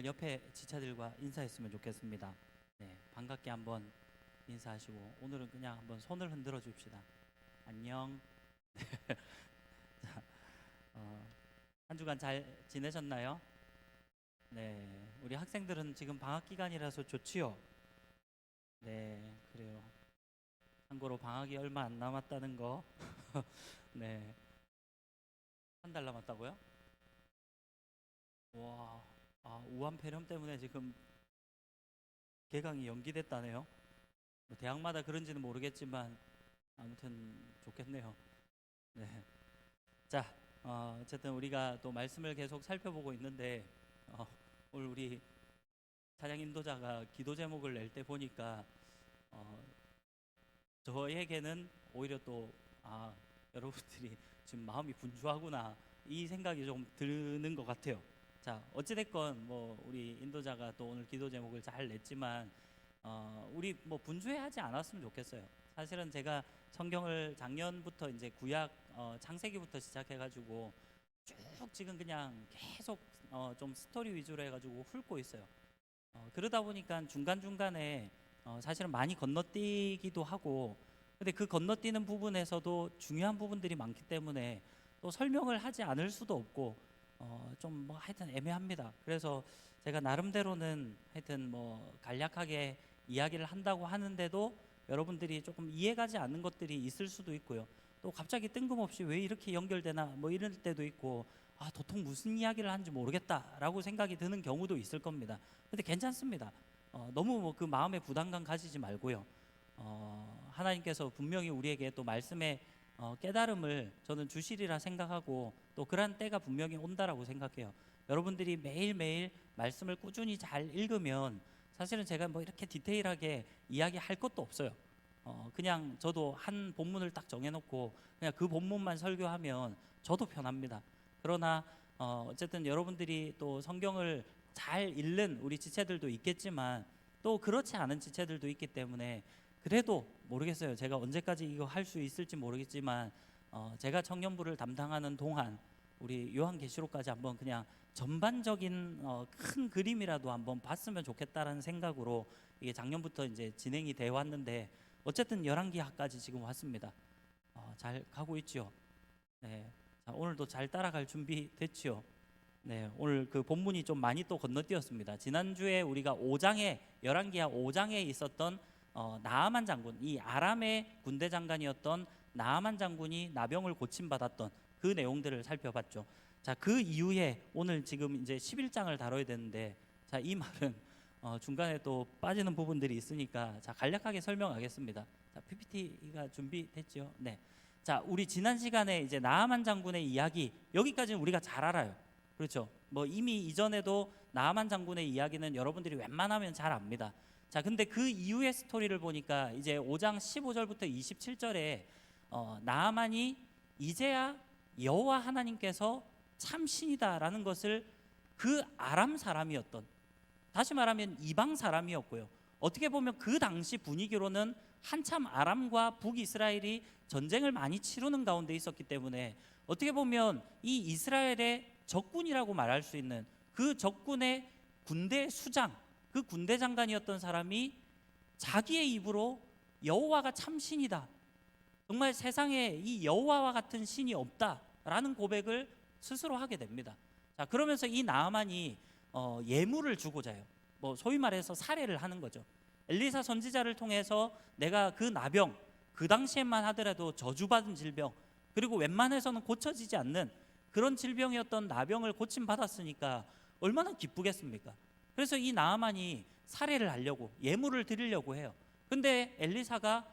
옆에 지체들과 인사했으면 좋겠습니다. 네, 반갑게 한번 인사하시고 오늘은 그냥 한번 손을 흔들어 줍시다. 안녕. 자, 어, 한 주간 잘 지내셨나요? 네, 우리 학생들은 지금 방학 기간이라서 좋지요. 네, 그래요. 참고로 방학이 얼마 안 남았다는 거. 네, 한 달 남았다고요? 와, 우한 폐렴 때문에 지금 개강이 연기됐다네요. 뭐 대학마다 그런지는 모르겠지만 아무튼 좋겠네요. 네. 자, 어쨌든 우리가 또 말씀을 계속 살펴보고 있는데 어, 오늘 우리 찬양 인도자가 기도 제목을 낼 때 보니까 어, 저에게는 오히려 또 여러분들이 지금 마음이 분주하구나 이 생각이 좀 드는 것 같아요. 자, 어찌됐건 뭐 우리 인도자가 또 오늘 기도 제목을 잘 냈지만 우리 뭐 분주해하지 않았으면 좋겠어요. 사실은 제가 성경을 작년부터 이제 구약 창세기부터 시작해가지고 쭉 지금 그냥 계속 좀 스토리 위주로 해가지고 훑고 있어요. 그러다 보니까 중간중간에 사실은 많이 건너뛰기도 하고 근데 그 건너뛰는 부분에서도 중요한 부분들이 많기 때문에 또 설명을 하지 않을 수도 없고 좀 뭐 하여튼 애매합니다. 그래서 제가 나름대로는 하여튼 뭐 간략하게 이야기를 한다고 하는데도 여러분들이 조금 이해가지 않는 것들이 있을 수도 있고요. 또 갑자기 뜬금없이 왜 이렇게 연결되나 뭐 이럴 때도 있고 도통 무슨 이야기를 하는지 모르겠다라고 생각이 드는 경우도 있을 겁니다. 근데 괜찮습니다. 너무 뭐 그 마음의 부담감 가지지 말고요. 하나님께서 분명히 우리에게 또 말씀의 깨달음을 저는 주시리라 생각하고 또 그러한 때가 분명히 온다라고 생각해요. 여러분들이 매일매일 말씀을 꾸준히 잘 읽으면 사실은 제가 뭐 이렇게 디테일하게 이야기할 것도 없어요. 그냥 저도 한 본문을 딱 정해놓고 그냥 그 본문만 설교하면 저도 편합니다. 그러나 어쨌든 여러분들이 또 성경을 잘 읽는 우리 지체들도 있겠지만 또 그렇지 않은 지체들도 있기 때문에 그래도 모르겠어요. 제가 언제까지 이거 할 수 있을지 모르겠지만 제가 청년부를 담당하는 동안 우리 요한계시록까지 한번 그냥 전반적인 큰 그림이라도 한번 봤으면 좋겠다라는 생각으로 이게 작년부터 이제 진행이 돼 왔는데 어쨌든 열왕기하까지 지금 왔습니다. 잘 가고 있죠. 네. 자, 오늘도 잘 따라갈 준비 됐죠. 네, 오늘 그 본문이 좀 많이 또 건너뛰었습니다. 지난주에 우리가 5장에 열왕기하 5장에 있었던 나아만 장군, 이 아람의 군대 장관이었던 나아만 장군이 나병을 고침받았던 그 내용들을 살펴봤죠. 자, 그 이후에 오늘 지금 이제 11장을 다뤄야 되는데 자, 이 말은 중간에 또 빠지는 부분들이 있으니까 자, 간략하게 설명하겠습니다. 자, PPT가 준비됐죠? 네. 자, 우리 지난 시간에 이제 나아만 장군의 이야기 여기까지는 우리가 잘 알아요. 그렇죠? 뭐 이미 이전에도 나아만 장군의 이야기는 여러분들이 웬만하면 잘 압니다. 자, 근데 그 이후의 스토리를 보니까 이제 5장 15절부터 27절에 나아만이 이제야 여호와 하나님께서 참 신이다라는 것을 그 아람 사람이었던 다시 말하면 이방 사람이었고요. 어떻게 보면 그 당시 분위기로는 한참 아람과 북이스라엘이 전쟁을 많이 치르는 가운데 있었기 때문에 어떻게 보면 이 이스라엘의 적군이라고 말할 수 있는 그 적군의 군대 수장, 그 군대 장관이었던 사람이 자기의 입으로 여호와가 참 신이다. 정말 세상에 이 여호와와 같은 신이 없다라는 고백을 스스로 하게 됩니다. 자, 그러면서 이 나아만이 예물을 주고자 해요. 뭐 소위 말해서 살해를 하는 거죠. 엘리사 선지자를 통해서 내가 그 나병, 그 당시에만 하더라도 저주받은 질병, 그리고 웬만해서는 고쳐지지 않는 그런 질병이었던 나병을 고침받았으니까 얼마나 기쁘겠습니까? 그래서 이 나아만이 살해를 하려고 예물을 드리려고 해요. 근데 엘리사가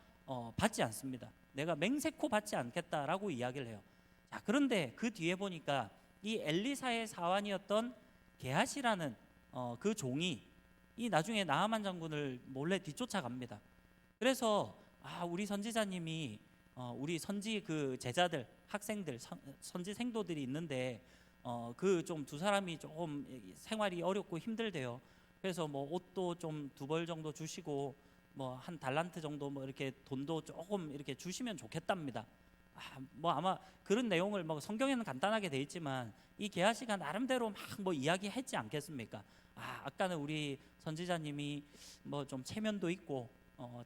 받지 않습니다. 내가 맹세코 받지 않겠다라고 이야기를 해요. 자, 그런데 그 뒤에 보니까 이 엘리사의 사환이었던 게하시라는 그 종이 이 나중에 나아만 장군을 몰래 뒤쫓아갑니다. 그래서 우리 선지자님이 우리 선지 그 제자들 학생들 선지 생도들이 있는데 그 좀 두 사람이 조금 생활이 어렵고 힘들대요. 그래서 뭐 옷도 좀 2벌 정도 주시고 뭐 한 달란트 정도 뭐 이렇게 돈도 조금 이렇게 주시면 좋겠답니다. 뭐 아마 그런 내용을 뭐 성경에는 간단하게 돼 있지만 이 게하시가 나름대로 막 뭐 이야기했지 않겠습니까? 아까는 우리 선지자님이 뭐 좀 체면도 있고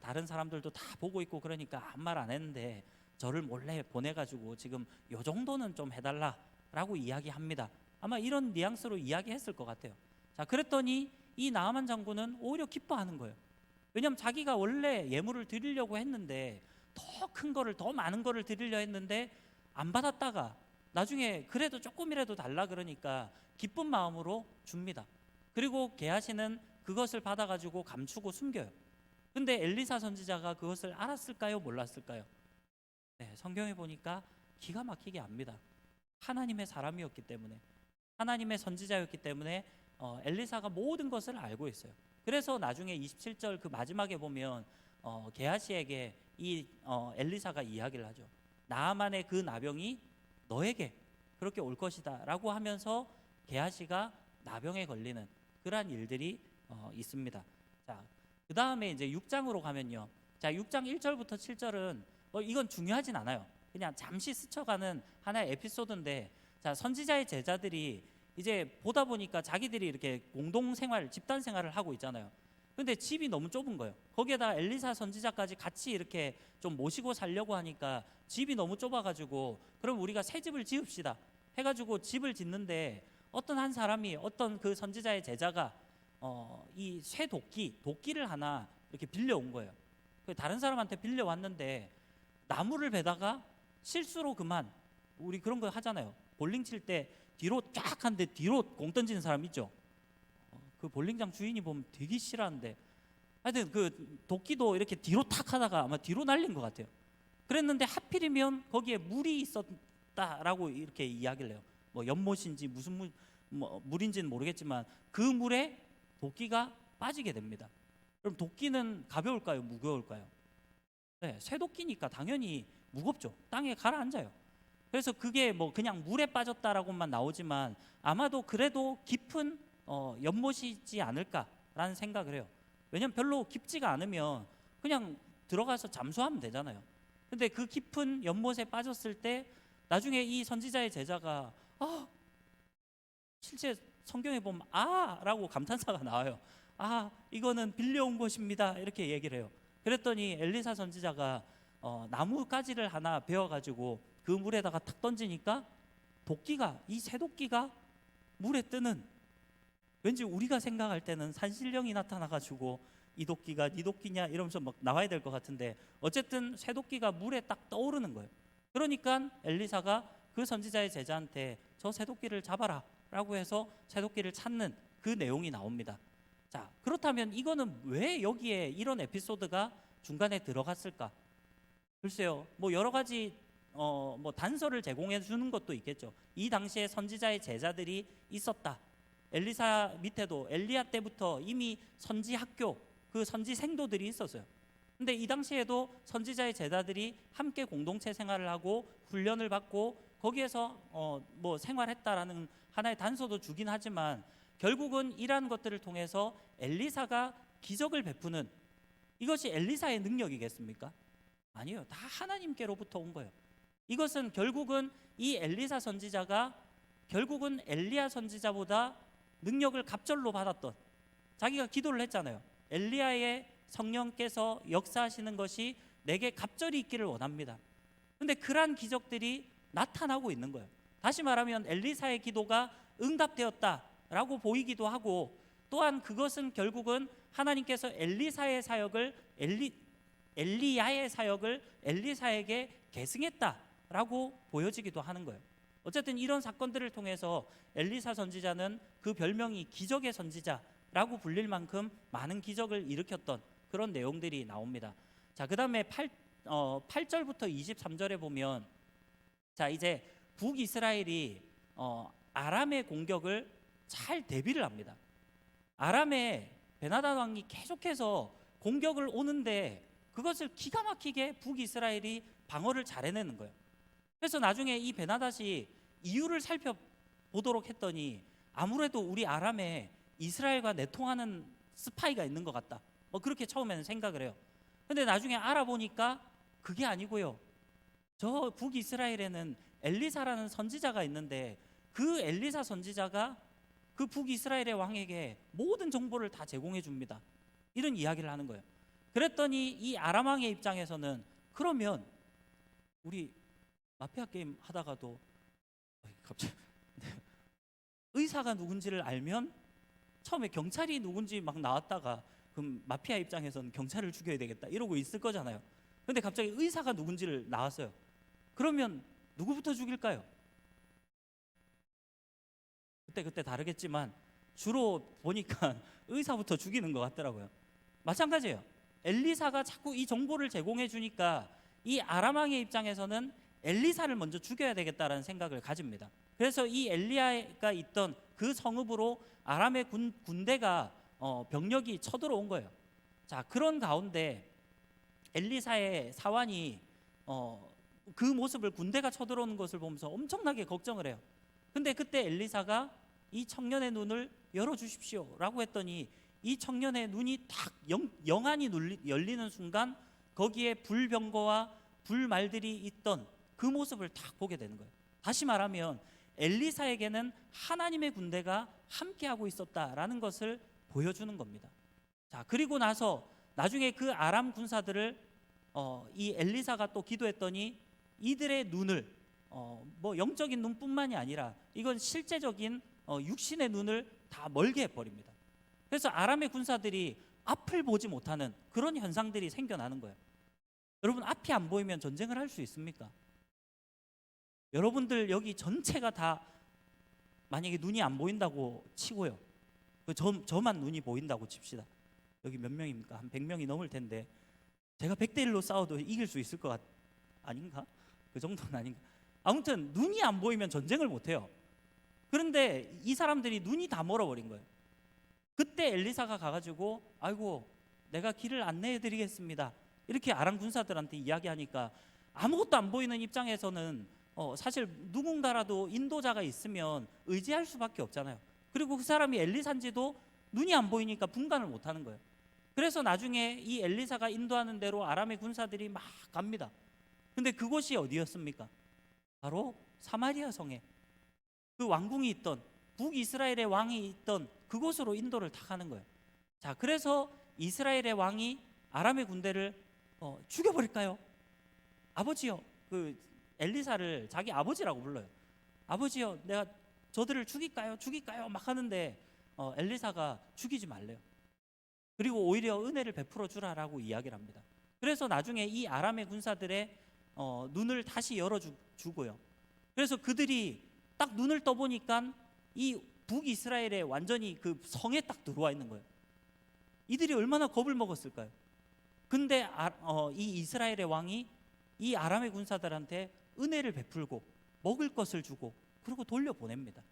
다른 사람들도 다 보고 있고 그러니까 아무 말 안 했는데 저를 몰래 보내가지고 지금 요 정도는 좀 해달라라고 이야기합니다. 아마 이런 뉘앙스로 이야기했을 것 같아요. 자, 그랬더니 이 나아만 장군은 오히려 기뻐하는 거예요. 왜냐하면 자기가 원래 예물을 드리려고 했는데 더 큰 거를, 더 많은 거를 드리려 했는데 안 받았다가 나중에 그래도 조금이라도 달라 그러니까 기쁜 마음으로 줍니다. 그리고 게하시는 그것을 받아가지고 감추고 숨겨요. 근데 엘리사 선지자가 그것을 알았을까요, 몰랐을까요? 네, 성경에 보니까 기가 막히게 압니다. 하나님의 사람이었기 때문에, 하나님의 선지자였기 때문에 엘리사가 모든 것을 알고 있어요. 그래서 나중에 27절 그 마지막에 보면 게하시에게 이 엘리사가 이야기를 하죠. 나아만의 그 나병이 너에게 그렇게 올 것이다 라고 하면서 게하시가 나병에 걸리는 그러한 일들이 있습니다. 자, 그 다음에 이제 6장으로 가면요. 자, 6장 1절부터 7절은 이건 중요하진 않아요. 그냥 잠시 스쳐가는 하나의 에피소드인데, 자, 선지자의 제자들이 이제 보다 보니까 자기들이 이렇게 공동생활, 집단생활을 하고 있잖아요. 근데 집이 너무 좁은 거예요. 거기에다 엘리사 선지자까지 같이 이렇게 좀 모시고 살려고 하니까 집이 너무 좁아가지고 그럼 우리가 새 집을 지읍시다 해가지고 집을 짓는데 어떤 한 사람이, 어떤 그 선지자의 제자가 이 쇠 도끼를 하나 이렇게 빌려온 거예요. 다른 사람한테 빌려왔는데 나무를 베다가 실수로 그만, 우리 그런 거 하잖아요. 볼링 칠 때 뒤로 쫙 한데 뒤로 공 던지는 사람 있죠. 그 볼링장 주인이 보면 되게 싫어하는데, 하여튼 그 도끼도 이렇게 뒤로 탁 하다가 아마 뒤로 날린 것 같아요. 그랬는데 하필이면 거기에 물이 있었다라고 이렇게 이야기를 해요. 뭐 연못인지 무슨 물인지는 모르겠지만 그 물에 도끼가 빠지게 됩니다. 그럼 도끼는 가벼울까요, 무거울까요? 네, 쇠도끼니까 당연히 무겁죠. 땅에 가라앉아요. 그래서 그게 뭐 그냥 물에 빠졌다라고만 나오지만 아마도 그래도 깊은 연못이지 않을까라는 생각을 해요. 왜냐면 별로 깊지가 않으면 그냥 들어가서 잠수하면 되잖아요. 근데 그 깊은 연못에 빠졌을 때 나중에 이 선지자의 제자가 실제 성경에 보면 라고 감탄사가 나와요. 이거는 빌려온 것입니다 이렇게 얘기를 해요. 그랬더니 엘리사 선지자가 나무가지를 하나 베어가지고 그 물에다가 탁 던지니까 도끼가, 이 새도끼가 물에 뜨는, 왠지 우리가 생각할 때는 산신령이 나타나가지고 이 도끼가 네 도끼냐 이러면서 막 나와야 될 것 같은데 어쨌든 새도끼가 물에 딱 떠오르는 거예요. 그러니까 엘리사가 그 선지자의 제자한테 저 새도끼를 잡아라 라고 해서 새도끼를 찾는 그 내용이 나옵니다. 자, 그렇다면 이거는 왜 여기에 이런 에피소드가 중간에 들어갔을까? 글쎄요, 뭐 여러 가지 뭐 단서를 제공해 주는 것도 있겠죠. 이 당시에 선지자의 제자들이 있었다. 엘리사 밑에도 엘리야 때부터 이미 선지 학교, 그 선지 생도들이 있었어요. 근데 이 당시에도 선지자의 제자들이 함께 공동체 생활을 하고 훈련을 받고 거기에서 뭐 생활했다라는 하나의 단서도 주긴 하지만 결국은 이러한 것들을 통해서 엘리사가 기적을 베푸는, 이것이 엘리사의 능력이겠습니까? 아니요. 다 하나님께로부터 온 거예요. 이것은 결국은 이 엘리사 선지자가 결국은 엘리야 선지자보다 능력을 갑절로 받았던, 자기가 기도를 했잖아요. 엘리야의 성령께서 역사하시는 것이 내게 갑절이 있기를 원합니다. 근데 그러한 기적들이 나타나고 있는 거예요. 다시 말하면 엘리사의 기도가 응답되었다라고 보이기도 하고, 또한 그것은 결국은 하나님께서 엘리사의 사역을 엘리야의 사역을 엘리사에게 계승했다라고 보여지기도 하는 거예요. 어쨌든 이런 사건들을 통해서 엘리사 선지자는 그 별명이 기적의 선지자라고 불릴 만큼 많은 기적을 일으켰던 그런 내용들이 나옵니다. 자, 그 다음에 8절부터 23절에 보면, 자, 이제 북이스라엘이 아람의 공격을 잘 대비를 합니다. 아람의 베나단 왕이 계속해서 공격을 오는데 그것을 기가 막히게 북이스라엘이 방어를 잘 해내는 거예요. 그래서 나중에 이 베나닷이 이유를 살펴보도록 했더니 아무래도 우리 아람에 이스라엘과 내통하는 스파이가 있는 것 같다, 뭐 그렇게 처음에는 생각을 해요. 근데 나중에 알아보니까 그게 아니고요, 저 북이스라엘에는 엘리사라는 선지자가 있는데 그 엘리사 선지자가 그 북이스라엘의 왕에게 모든 정보를 다 제공해 줍니다. 이런 이야기를 하는 거예요. 그랬더니 이 아람 왕의 입장에서는 그러면 우리 마피아 게임 하다가도 갑자기 의사가 누군지를 알면 처음에 경찰이 누군지 막 나왔다가 그럼 마피아 입장에서는 경찰을 죽여야 되겠다 이러고 있을 거잖아요. 근데 갑자기 의사가 누군지를 나왔어요. 그러면 누구부터 죽일까요? 그때 다르겠지만 주로 보니까 의사부터 죽이는 것 같더라고요. 마찬가지예요. 엘리사가 자꾸 이 정보를 제공해 주니까 이 아람 왕의 입장에서는 엘리사를 먼저 죽여야 되겠다라는 생각을 가집니다. 그래서 이 엘리야가 있던 그 성읍으로 아람의 군대가 병력이 쳐들어온 거예요. 자, 그런 가운데 엘리사의 사환이 그 모습을 군대가 쳐들어오는 것을 보면서 엄청나게 걱정을 해요. 근데 그때 엘리사가 이 청년의 눈을 열어주십시오 라고 했더니 이 청년의 눈이 탁 영안이 열리는 순간 거기에 불병거와 불말들이 있던 그 모습을 탁 보게 되는 거예요. 다시 말하면 엘리사에게는 하나님의 군대가 함께하고 있었다라는 것을 보여주는 겁니다. 자, 그리고 나서 나중에 그 아람 군사들을 이 엘리사가 또 기도했더니 이들의 눈을 뭐 영적인 눈뿐만이 아니라 이건 실제적인 육신의 눈을 다 멀게 해버립니다. 그래서 아람의 군사들이 앞을 보지 못하는 그런 현상들이 생겨나는 거예요. 여러분, 앞이 안 보이면 전쟁을 할 수 있습니까? 여러분들 여기 전체가 다 만약에 눈이 안 보인다고 치고요. 저만 눈이 보인다고 칩시다. 여기 몇 명입니까? 한 100명이 넘을 텐데 제가 100대 1로 싸워도 이길 수 있을 것 아닌가? 그 정도는 아닌가? 아무튼 눈이 안 보이면 전쟁을 못 해요. 그런데 이 사람들이 눈이 다 멀어버린 거예요. 그때 엘리사가 가가지고 아이고 내가 길을 안내해 드리겠습니다 이렇게 아람 군사들한테 이야기하니까 아무것도 안 보이는 입장에서는 사실 누군가라도 인도자가 있으면 의지할 수밖에 없잖아요. 그리고 그 사람이 엘리사인지도 눈이 안 보이니까 분간을 못 하는 거예요. 그래서 나중에 이 엘리사가 인도하는 대로 아람의 군사들이 막 갑니다. 근데 그곳이 어디였습니까? 바로 사마리아 성에 그 왕궁이 있던 북이스라엘의 왕이 있던 그곳으로 인도를 다 가는 거예요. 자, 그래서 이스라엘의 왕이 아람의 군대를 죽여버릴까요? 아버지요, 그 엘리사를 자기 아버지라고 불러요. 아버지요, 내가 저들을 죽일까요? 막 하는데 엘리사가 죽이지 말래요. 그리고 오히려 은혜를 베풀어 주라라고 이야기를 합니다. 그래서 나중에 이 아람의 군사들의 눈을 다시 열어주고요. 그래서 그들이 딱 눈을 떠보니까 이 북이스라엘에 완전히 그 성에 딱 들어와 있는 거예요. 이들이 얼마나 겁을 먹었을까요? 근데 이 이스라엘의 왕이 이 아람의 군사들한테 은혜를 베풀고 먹을 것을 주고 그리고 돌려보냅니다.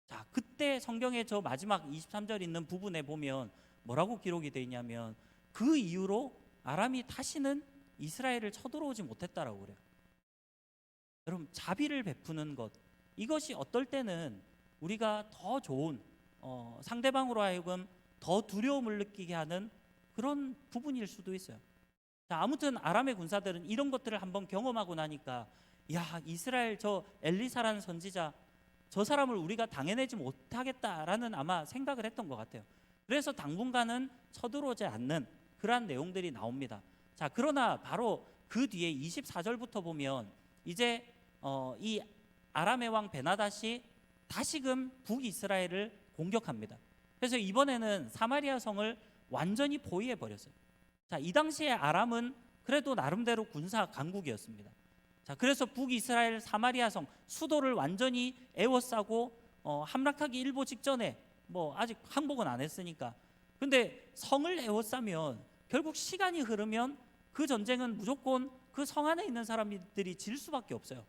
자, 그때 성경의 저 마지막 23절 있는 부분에 보면 뭐라고 기록이 되어 있냐면 그 이후로 아람이 다시는 이스라엘을 쳐들어오지 못했다라고 그래요. 여러분, 자비를 베푸는 것, 이것이 어떨 때는 우리가 더 좋은 상대방으로 하여금 더 두려움을 느끼게 하는 그런 부분일 수도 있어요. 자, 아무튼 아람의 군사들은 이런 것들을 한번 경험하고 나니까 야, 이스라엘 저 엘리사라는 선지자 저 사람을 우리가 당해내지 못하겠다라는 아마 생각을 했던 것 같아요. 그래서 당분간은 쳐들어오지 않는 그러한 내용들이 나옵니다. 자, 그러나 바로 그 뒤에 24절부터 보면 이제 이 아람의 왕 베나닷이 다시금 북이스라엘을 공격합니다. 그래서 이번에는 사마리아 성을 완전히 포위해 버렸어요. 자, 이 당시에 아람은 그래도 나름대로 군사 강국이었습니다. 자, 그래서 북이스라엘 사마리아 성 수도를 완전히 에워싸고 함락하기 일보 직전에 뭐 아직 항복은 안 했으니까. 근데 성을 에워싸면 결국 시간이 흐르면 그 전쟁은 무조건 그 성 안에 있는 사람들이 질 수밖에 없어요.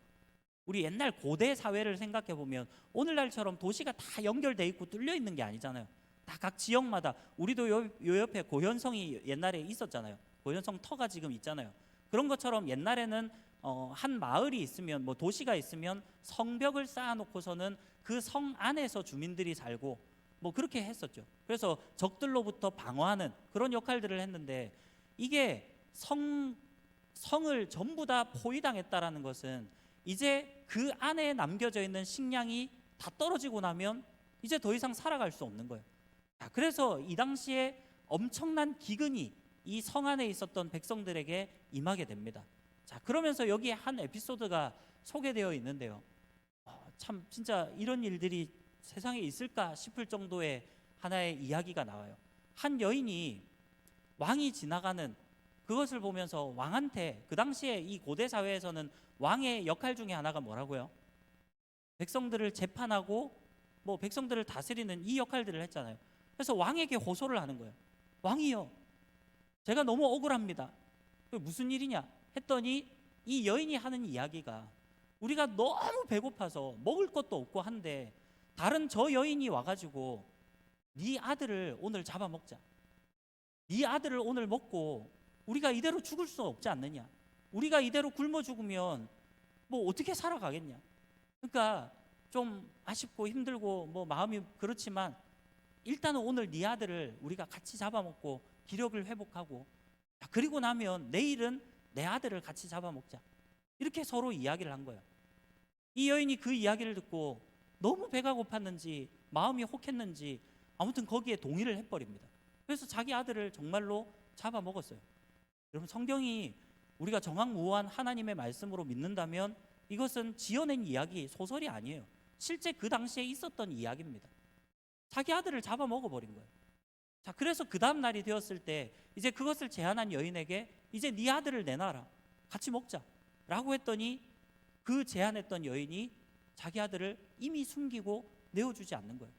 우리 옛날 고대 사회를 생각해 보면 오늘날처럼 도시가 다 연결돼 있고 뚫려 있는 게 아니잖아요. 다 각 지역마다. 우리도 요 옆에 고현성이 옛날에 있었잖아요. 고현성 터가 지금 있잖아요. 그런 것처럼 옛날에는 한 마을이 있으면 뭐 도시가 있으면 성벽을 쌓아놓고서는 그 성 안에서 주민들이 살고 뭐 그렇게 했었죠. 그래서 적들로부터 방어하는 그런 역할들을 했는데 이게 성을 전부 다 포위당했다라는 것은 이제 그 안에 남겨져 있는 식량이 다 떨어지고 나면 이제 더 이상 살아갈 수 없는 거예요. 자, 그래서 이 당시에 엄청난 기근이 이 성 안에 있었던 백성들에게 임하게 됩니다. 자, 그러면서 여기에 한 에피소드가 소개되어 있는데요. 참 진짜 이런 일들이 세상에 있을까 싶을 정도의 하나의 이야기가 나와요. 한 여인이 왕이 지나가는 그것을 보면서 왕한테, 그 당시에 이 고대 사회에서는 왕의 역할 중에 하나가 뭐라고요? 백성들을 재판하고 뭐 백성들을 다스리는 이 역할들을 했잖아요. 그래서 왕에게 호소를 하는 거예요. 왕이요, 제가 너무 억울합니다. 무슨 일이냐 했더니 이 여인이 하는 이야기가, 우리가 너무 배고파서 먹을 것도 없고 한데 다른 저 여인이 와가지고 네 아들을 오늘 잡아먹자, 네 아들을 오늘 먹고 우리가 이대로 죽을 수 없지 않느냐, 우리가 이대로 굶어 죽으면 뭐 어떻게 살아가겠냐. 그러니까 좀 아쉽고 힘들고 뭐 마음이 그렇지만 일단은 오늘 네 아들을 우리가 같이 잡아먹고 기력을 회복하고, 그리고 나면 내일은 내 아들을 같이 잡아먹자, 이렇게 서로 이야기를 한 거예요. 이 여인이 그 이야기를 듣고 너무 배가 고팠는지 마음이 혹했는지 아무튼 거기에 동의를 해버립니다. 그래서 자기 아들을 정말로 잡아먹었어요. 여러분, 성경이 우리가 정확무오한 하나님의 말씀으로 믿는다면 이것은 지어낸 이야기, 소설이 아니에요. 실제 그 당시에 있었던 이야기입니다. 자기 아들을 잡아먹어버린 거예요. 자, 그래서 그 다음 날이 되었을 때 이제 그것을 제안한 여인에게 이제 네 아들을 내놔라, 같이 먹자 라고 했더니 그 제안했던 여인이 자기 아들을 이미 숨기고 내어주지 않는 거예요.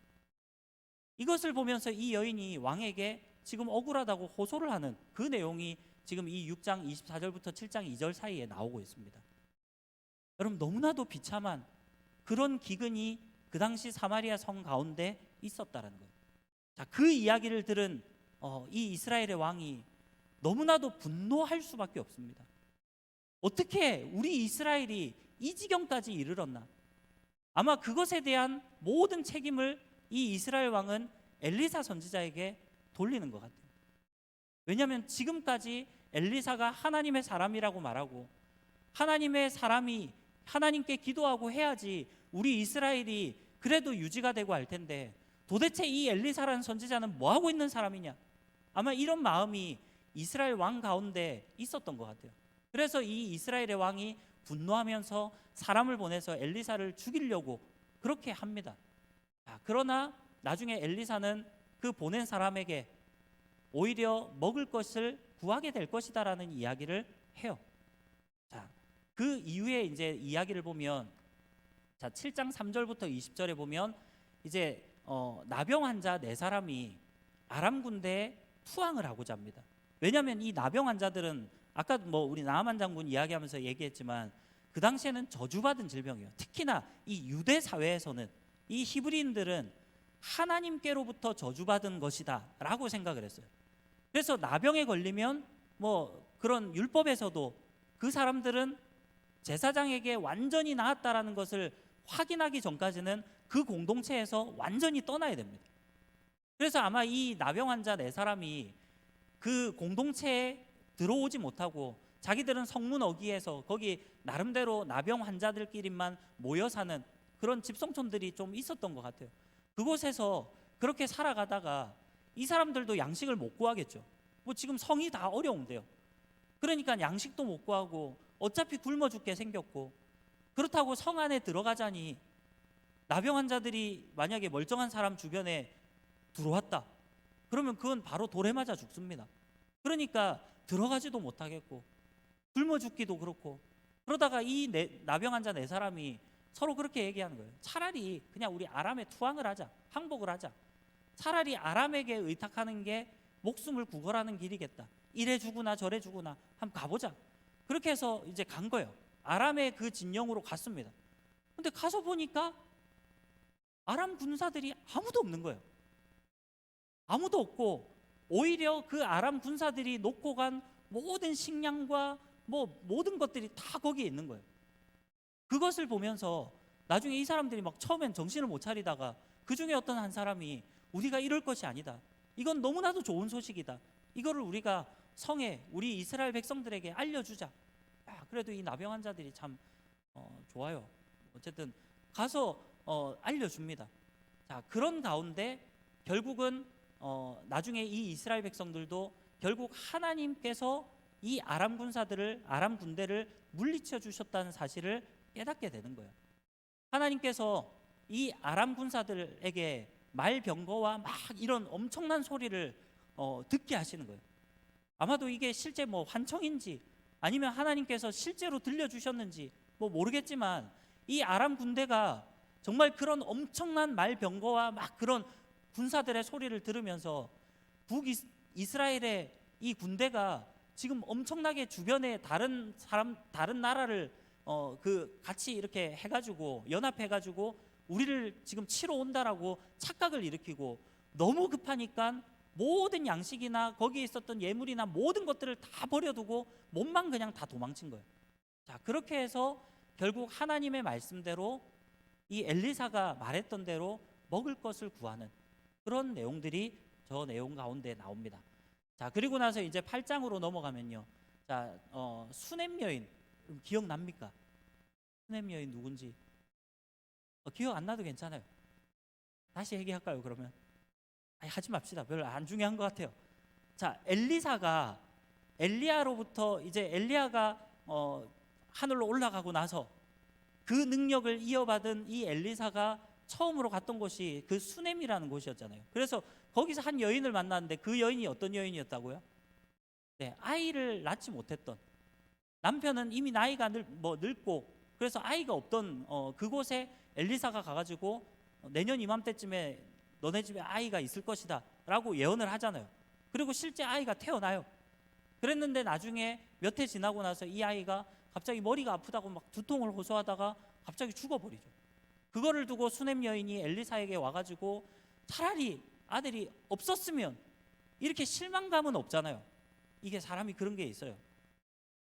이것을 보면서 이 여인이 왕에게 지금 억울하다고 호소를 하는 그 내용이 지금 이 6장 24절부터 7장 2절 사이에 나오고 있습니다. 여러분, 너무나도 비참한 그런 기근이 그 당시 사마리아 성 가운데 있었다라는 거예요. 자, 그 이야기를 들은 이 이스라엘의 왕이 너무나도 분노할 수밖에 없습니다. 어떻게 우리 이스라엘이 이 지경까지 이르렀나? 아마 그것에 대한 모든 책임을 이 이스라엘 왕은 엘리사 선지자에게 돌리는 것 같아요. 왜냐하면 지금까지 엘리사가 하나님의 사람이라고 말하고 하나님의 사람이 하나님께 기도하고 해야지 우리 이스라엘이 그래도 유지가 되고 할 텐데 도대체 이 엘리사라는 선지자는 뭐 하고 있는 사람이냐? 아마 이런 마음이 이스라엘 왕 가운데 있었던 것 같아요. 그래서 이 이스라엘의 왕이 분노하면서 사람을 보내서 엘리사를 죽이려고 그렇게 합니다. 그러나 나중에 엘리사는 그 보낸 사람에게 오히려 먹을 것을 구하게 될 것이다라는 이야기를 해요. 자, 그 이후에 이제 이야기를 보면, 자, 7장 3절부터 20절에 보면 이제 나병 환자 4사람이 아람 군대에 투항을 하고자 합니다. 왜냐하면 이 나병 환자들은 아까 뭐 우리 나아만 장군 이야기하면서 얘기했지만 그 당시에는 저주받은 질병이에요. 특히나 이 유대 사회에서는 이 히브리인들은 하나님께로부터 저주받은 것이다 라고 생각을 했어요. 그래서 나병에 걸리면 뭐 그런 율법에서도 그 사람들은 제사장에게 완전히 나았다라는 것을 확인하기 전까지는 그 공동체에서 완전히 떠나야 됩니다. 그래서 아마 이 나병 환자 4사람이 그 공동체에 들어오지 못하고 자기들은 성문 어귀에서 거기 나름대로 나병 환자들끼리만 모여 사는 그런 집성촌들이 좀 있었던 것 같아요. 그곳에서 그렇게 살아가다가 이 사람들도 양식을 못 구하겠죠. 뭐 지금 성이 다 어려운데요. 그러니까 양식도 못 구하고 어차피 굶어 죽게 생겼고, 그렇다고 성 안에 들어가자니 나병 환자들이 만약에 멀쩡한 사람 주변에 들어왔다 그러면 그건 바로 돌에 맞아 죽습니다. 그러니까 들어가지도 못하겠고 굶어 죽기도 그렇고, 그러다가 이 나병 환자 4사람이 서로 그렇게 얘기하는 거예요. 차라리 그냥 우리 아람에 투항을 하자, 항복을 하자. 차라리 아람에게 의탁하는 게 목숨을 구걸하는 길이겠다. 이래 주구나 저래 주구나 한번 가보자. 그렇게 해서 이제 간 거예요. 아람의 그 진영으로 갔습니다. 근데 가서 보니까 아람 군사들이 아무도 없는 거예요. 아무도 없고 오히려 그 아람 군사들이 놓고 간 모든 식량과 뭐 모든 것들이 다 거기에 있는 거예요. 그것을 보면서 나중에 이 사람들이 막 처음엔 정신을 못 차리다가 그 중에 어떤 한 사람이 우리가 이럴 것이 아니다. 이건 너무나도 좋은 소식이다. 이거를 우리가 성에 우리 이스라엘 백성들에게 알려주자. 그래도 이 나병 환자들이 참 좋아요. 어쨌든 가서 알려줍니다. 자, 그런 가운데 결국은 나중에 이 이스라엘 백성들도 결국 하나님께서 이 아람 군사들을, 아람 군대를 물리쳐 주셨다는 사실을 깨닫게 되는 거예요. 하나님께서 이 아람 군사들에게 말병거와 막 이런 엄청난 소리를 듣게 하시는 거예요. 아마도 이게 실제 뭐 환청인지 아니면 하나님께서 실제로 들려주셨는지 뭐 모르겠지만, 이 아람 군대가 정말 그런 엄청난 말병거와 막 그런 군사들의 소리를 들으면서 북이스라엘의 이 군대가 지금 엄청나게 주변에 다른 사람, 다른 나라를 같이 이렇게 해가지고 연합해가지고 우리를 지금 치러 온다라고 착각을 일으키고, 너무 급하니까 모든 양식이나 거기에 있었던 예물이나 모든 것들을 다 버려두고 몸만 그냥 다 도망친 거예요. 자, 그렇게 해서 결국 하나님의 말씀대로 이 엘리사가 말했던 대로 먹을 것을 구하는 그런 내용들이 저 내용 가운데 나옵니다. 자, 그리고 나서 이제 8장으로 넘어가면요. 자, 수넴 여인 기억납니까? 수넴 여인 누군지 기억 안 나도 괜찮아요. 다시 얘기할까요, 그러면? 아니, 하지 맙시다. 별로 안 중요한 것 같아요. 자, 엘리사가 엘리야로부터 이제 엘리야가 하늘로 올라가고 나서 그 능력을 이어받은 이 엘리사가 처음으로 갔던 곳이 그 수넴이라는 곳이었잖아요. 그래서 거기서 한 여인을 만났는데 그 여인이 어떤 여인이었다고요? 네, 아이를 낳지 못했던, 남편은 이미 나이가 늙고 그래서 아이가 없던 그곳에 엘리사가 가가지고 내년 이맘때쯤에 너네 집에 아이가 있을 것이다 라고 예언을 하잖아요. 그리고 실제 아이가 태어나요. 그랬는데 나중에 몇 해 지나고 나서 이 아이가 갑자기 머리가 아프다고 막 두통을 호소하다가 갑자기 죽어버리죠. 그거를 두고 수넴 여인이 엘리사에게 와가지고 차라리 아들이 없었으면, 이렇게 실망감은 없잖아요. 이게 사람이 그런 게 있어요.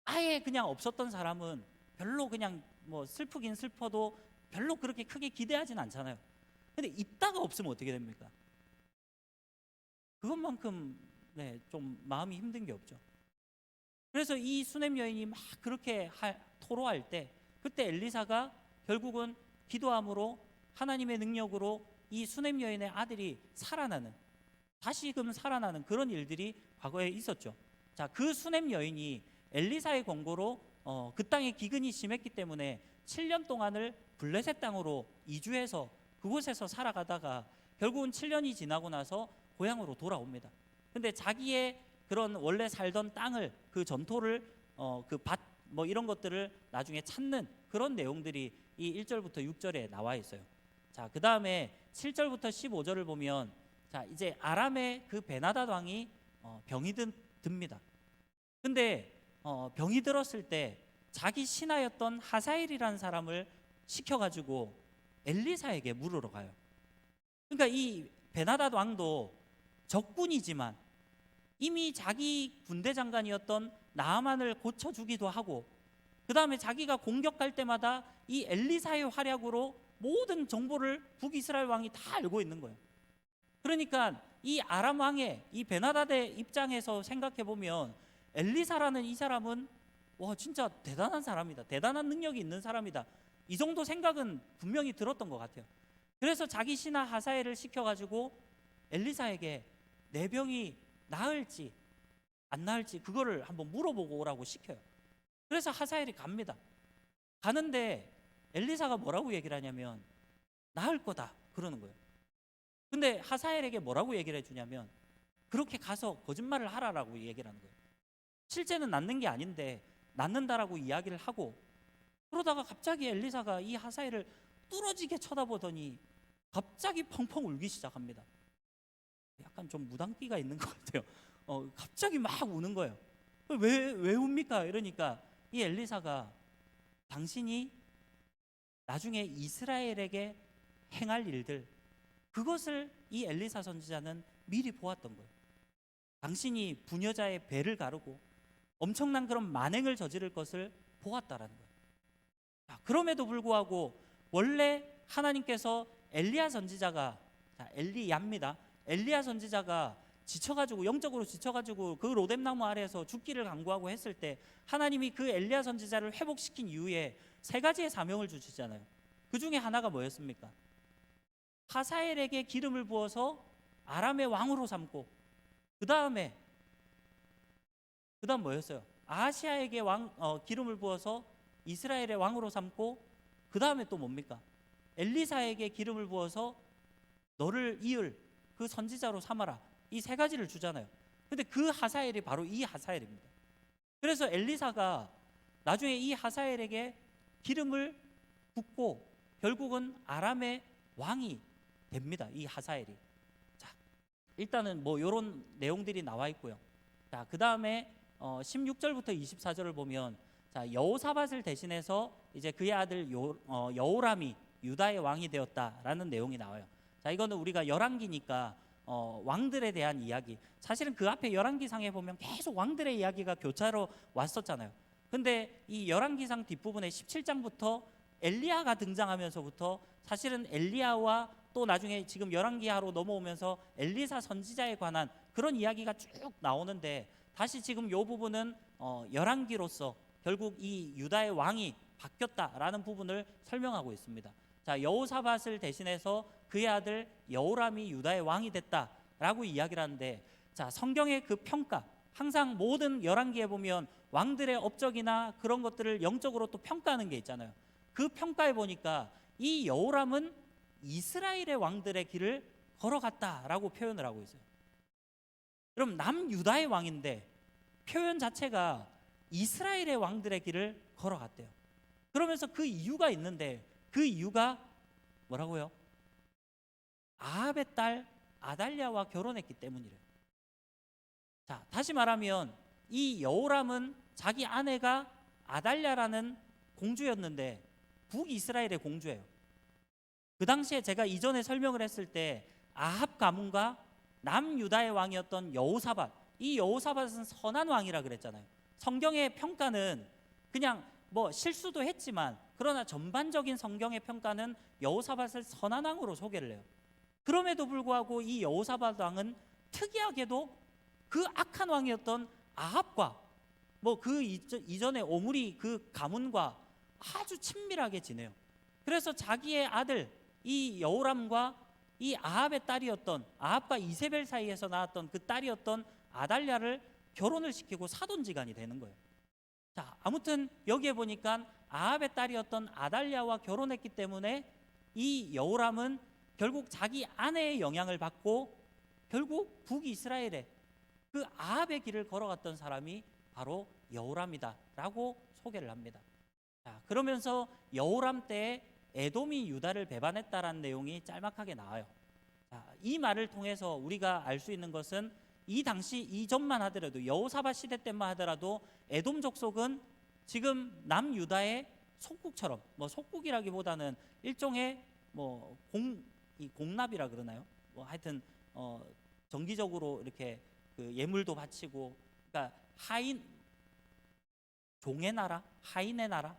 아예 그냥 없었던 사람은 별로 그냥 뭐 슬프긴 슬퍼도 별로 그렇게 크게 기대하진 않잖아요. 근데 있다가 없으면 어떻게 됩니까? 그것만큼 좀 마음이 힘든 게 없죠. 그래서 이 수넴 여인이 막 그렇게 토로할 때, 그때 엘리사가 결국은 기도함으로 하나님의 능력으로 이 수넴 여인의 아들이 살아나는, 다시금 살아나는 그런 일들이 과거에 있었죠. 자, 그 수넴 여인이 엘리사의 권고로 그 땅에 기근이 심했기 때문에 7년 동안을 블레셋 땅으로 이주해서 그곳에서 살아가다가 결국은 7년이 지나고 나서 고향으로 돌아옵니다. 근데 자기의 그런 원래 살던 땅을, 그 전토를, 그 밭 뭐 이런 것들을 나중에 찾는 그런 내용들이 이 1절부터 6절에 나와 있어요. 자, 그 다음에 7절부터 15절을 보면, 자, 이제 아람의 그 베나닷 왕이 병이 듭니다. 근데 병이 들었을 때 자기 신하였던 하사엘이라는 사람을 시켜가지고 엘리사에게 물으러 가요. 그러니까 이 베나닷 왕도 적군이지만 이미 자기 군대 장관이었던 나아만을 고쳐주기도 하고, 그 다음에 자기가 공격할 때마다 이 엘리사의 활약으로 모든 정보를 북이스라엘 왕이 다 알고 있는 거예요. 그러니까 이 아람 왕의 이 베나닷의 입장에서 생각해 보면 엘리사라는 이 사람은 와, 진짜 대단한 사람이다, 대단한 능력이 있는 사람이다, 이 정도 생각은 분명히 들었던 것 같아요. 그래서 자기 신하 하사엘을 시켜가지고 엘리사에게 내 병이 나을지 안 나을지 그거를 한번 물어보고 오라고 시켜요. 그래서 하사엘이 갑니다. 가는데 엘리사가 뭐라고 얘기를 하냐면 나을 거다 그러는 거예요. 근데 하사엘에게 뭐라고 얘기를 해주냐면 그렇게 가서 거짓말을 하라라고 얘기를 하는 거예요. 실제는 낫는 게 아닌데 낫는다라고 이야기를 하고, 그러다가 갑자기 엘리사가 이 하사엘을 뚫어지게 쳐다보더니 갑자기 펑펑 울기 시작합니다. 약간 좀 무당기가 있는 것 같아요. 갑자기 막 우는 거예요. 왜 웁니까? 이러니까 이 엘리사가 당신이 나중에 이스라엘에게 행할 일들, 그것을 이 엘리사 선지자는 미리 보았던 거예요. 당신이 부녀자의 배를 가르고 엄청난 그런 만행을 저지를 것을 보았다라는 거예요. 자, 그럼에도 불구하고 원래 하나님께서 엘리야 선지자가, 엘리야입니다. 엘리야 선지자가 지쳐가지고, 영적으로 지쳐가지고 그 로뎀나무 아래에서 죽기를 간구하고 했을 때 하나님이 그 엘리야 선지자를 회복시킨 이후에 세 가지의 사명을 주시잖아요. 그 중에 하나가 뭐였습니까? 하사엘에게 기름을 부어서 아람의 왕으로 삼고, 그 다음 뭐였어요? 아하시아에게 기름을 부어서 이스라엘의 왕으로 삼고, 그 다음에 또 뭡니까? 엘리사에게 기름을 부어서 너를 이을 그 선지자로 삼아라. 이 세 가지를 주잖아요. 근데 그 하사엘이 바로 이 하사엘입니다. 그래서 엘리사가 나중에 이 하사엘에게 기름을 붓고 결국은 아람의 왕이 됩니다. 이 하사엘이. 자, 일단은 뭐 이런 내용들이 나와 있고요. 자, 그 다음에 16절부터 24절을 보면, 자, 여호사밧을 대신해서 이제 그의 아들 여호람이 유다의 왕이 되었다라는 내용이 나와요. 자, 이거는 우리가 열왕기니까 왕들에 대한 이야기. 사실은 그 앞에 열왕기상에 보면 계속 왕들의 이야기가 교차로 왔었잖아요. 근데 이 열왕기상 뒷부분에 17장부터 엘리야가 등장하면서부터 사실은 엘리야와 또 나중에 지금 열왕기하로 넘어오면서 엘리사 선지자에 관한 그런 이야기가 쭉 나오는데, 다시 지금 이 부분은 열왕기로서 결국 이 유다의 왕이 바뀌었다라는 부분을 설명하고 있습니다. 자, 여호사밧을 대신해서 그의 아들 여호람이 유다의 왕이 됐다라고 이야기를 하는데, 자, 성경의 그 평가, 항상 모든 열왕기에 보면 왕들의 업적이나 그런 것들을 영적으로 또 평가하는 게 있잖아요. 그 평가에 보니까 이 여호람은 이스라엘의 왕들의 길을 걸어갔다라고 표현을 하고 있어요. 그럼 남유다의 왕인데 표현 자체가 이스라엘의 왕들의 길을 걸어갔대요. 그러면서 그 이유가 있는데, 그 이유가 뭐라고요? 아합의 딸 아달랴와 결혼했기 때문이래요. 자, 다시 말하면 이 여호람은 자기 아내가 아달랴라는 공주였는데 북이스라엘의 공주예요. 그 당시에 제가 이전에 설명을 했을 때 아합 가문과 남유다의 왕이었던 여호사밧, 이 여호사밧은 선한 왕이라 그랬잖아요. 성경의 평가는 그냥 뭐 실수도 했지만, 그러나 전반적인 성경의 평가는 여호사밧을 선한 왕으로 소개를 해요. 그럼에도 불구하고 이 여호사밧 왕은 특이하게도 그 악한 왕이었던 아합과 뭐 그 이전에 오므리 그 가문과 아주 친밀하게 지내요. 그래서 자기의 아들 이 여호람과 이 아합의 딸이었던, 아합과 이세벨 사이에서 나왔던 그 딸이었던 아달랴를 결혼을 시키고 사돈지간이 되는 거예요. 자, 아무튼 여기에 보니까 아합의 딸이었던 아달랴와 결혼했기 때문에 이 여호람은 결국 자기 아내의 영향을 받고 결국 북이스라엘에 그 아합의 길을 걸어갔던 사람이 바로 여호람이다라고 소개를 합니다. 자, 그러면서 여호람 때에 에돔이 유다를 배반했다라는 내용이 짤막하게 나와요. 자, 이 말을 통해서 우리가 알 수 있는 것은 이 당시 이전만 하더라도, 여호사밧 시대 때만 하더라도 에돔 족속은 지금 남유다의 속국처럼, 뭐 속국이라기보다는 일종의 뭐 공납이라 그러나요? 뭐 하여튼 정기적으로 이렇게 그 예물도 바치고, 그러니까 하인 종의 나라, 하인의 나라,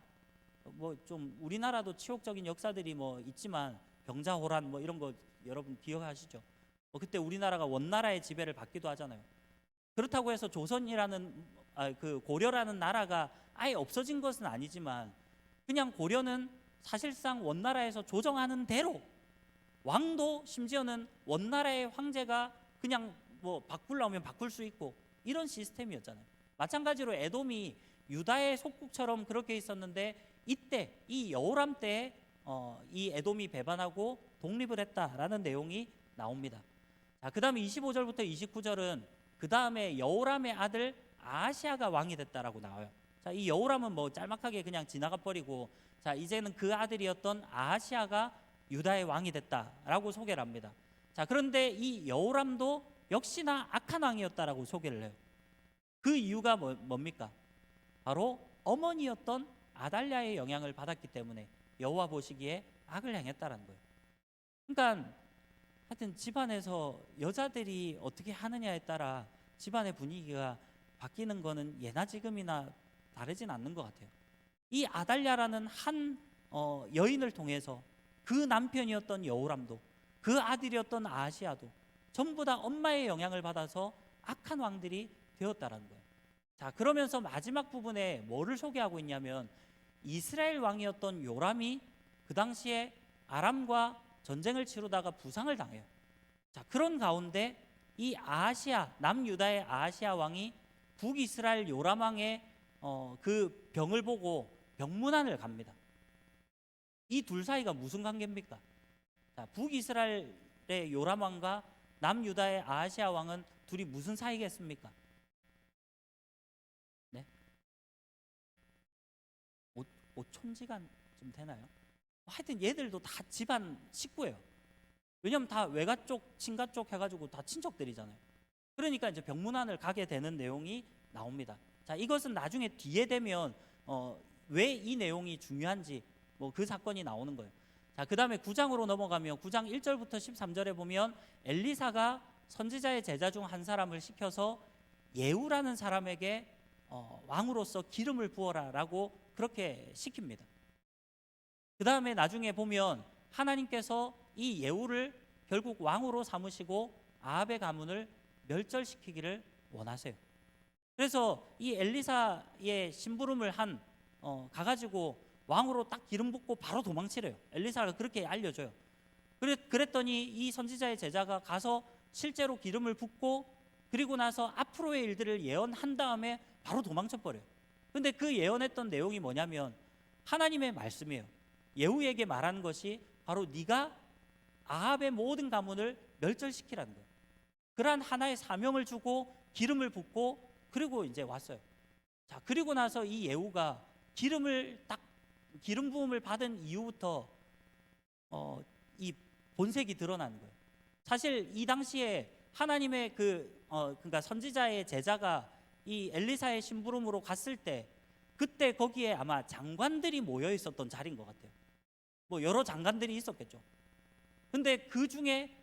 뭐 좀 우리나라도 치욕적인 역사들이 뭐 있지만 병자호란 뭐 이런 거 여러분 기억하시죠? 그때 우리나라가 원나라의 지배를 받기도 하잖아요. 그렇다고 해서 조선이라는 그 고려라는 나라가 아예 없어진 것은 아니지만, 그냥 고려는 사실상 원나라에서 조정하는 대로, 왕도 심지어는 원나라의 황제가 그냥 뭐 바꾸려면 바꿀 수 있고 이런 시스템이었잖아요. 마찬가지로 에돔이 유다의 속국처럼 그렇게 있었는데, 이때 이 여호람 때에 이 에돔이 배반하고 독립을 했다라는 내용이 나옵니다. 자, 그 다음에 25절부터 29절은 그 다음에 여호람의 아들 아하시아가 왕이 됐다라고 나와요. 자, 이 여호람은 뭐 짤막하게 그냥 지나가 버리고, 자, 이제는 그 아들이었던 아하시아가 유다의 왕이 됐다라고 소개를 합니다. 자, 그런데 이 여호람도 역시나 악한 왕이었다라고 소개를 해요. 그 이유가 뭡니까? 바로 어머니였던 아달랴의 영향을 받았기 때문에 여호와 보시기에 악을 행했다라는 거예요. 그러니까 하여튼 집안에서 여자들이 어떻게 하느냐에 따라 집안의 분위기가 바뀌는 거는 예나 지금이나 다르진 않는 것 같아요. 이 아달랴라는 한 여인을 통해서 그 남편이었던 여호람도, 그 아들이었던 아하시아도 전부 다 엄마의 영향을 받아서 악한 왕들이 되었다라는 거예요. 자, 그러면서 마지막 부분에 뭐를 소개하고 있냐면, 이스라엘 왕이었던 요람이 그 당시에 아람과 전쟁을 치르다가 부상을 당해요. 자, 그런 가운데 이 아하시아, 남유다의 아하시아 왕이 북이스라엘 요람 왕의 그 병을 보고 병문안을 갑니다. 이 둘 사이가 무슨 관계입니까? 자, 북이스라엘의 요람 왕과 남유다의 아하시아 왕은 둘이 무슨 사이겠습니까? 네? 오촌지간쯤 되나요? 하여튼 얘들도 다 집안 식구예요. 왜냐면 다 외가 쪽, 친가 쪽 해가지고 다 친척들이잖아요. 그러니까 이제 병문안을 가게 되는 내용이 나옵니다. 자, 이것은 나중에 뒤에 되면 왜 이 내용이 중요한지 뭐 그 사건이 나오는 거예요. 자, 그 다음에 9장으로 넘어가면 9장 1절부터 13절에 보면 엘리사가 선지자의 제자 중 한 사람을 시켜서 예후라는 사람에게 왕으로서 기름을 부어라라고 그렇게 시킵니다. 그 다음에 나중에 보면 하나님께서 이 예후를 결국 왕으로 삼으시고 아합의 가문을 멸절시키기를 원하세요. 그래서 이 엘리사의 심부름을 가가지고 왕으로 딱 기름 붓고 바로 도망치래요. 엘리사가 그렇게 알려줘요. 그랬더니 이 선지자의 제자가 가서 실제로 기름을 붓고 그리고 나서 앞으로의 일들을 예언한 다음에 바로 도망쳐버려요. 근데 그 예언했던 내용이 뭐냐면 하나님의 말씀이에요. 예후에게 말하는 것이 바로 네가 아합의 모든 가문을 멸절시키라는 거예요. 그러한 하나의 사명을 주고 기름을 붓고 그리고 이제 왔어요. 자, 그리고 나서 이 예후가 기름 부음을 받은 이후부터 이 본색이 드러나는 거예요. 사실 이 당시에 하나님의 그러니까 선지자의 제자가 이 엘리사의 심부름으로 갔을 때 그때 거기에 아마 장관들이 모여 있었던 자리인 것 같아요. 뭐 여러 장관들이 있었겠죠. 근데 그 중에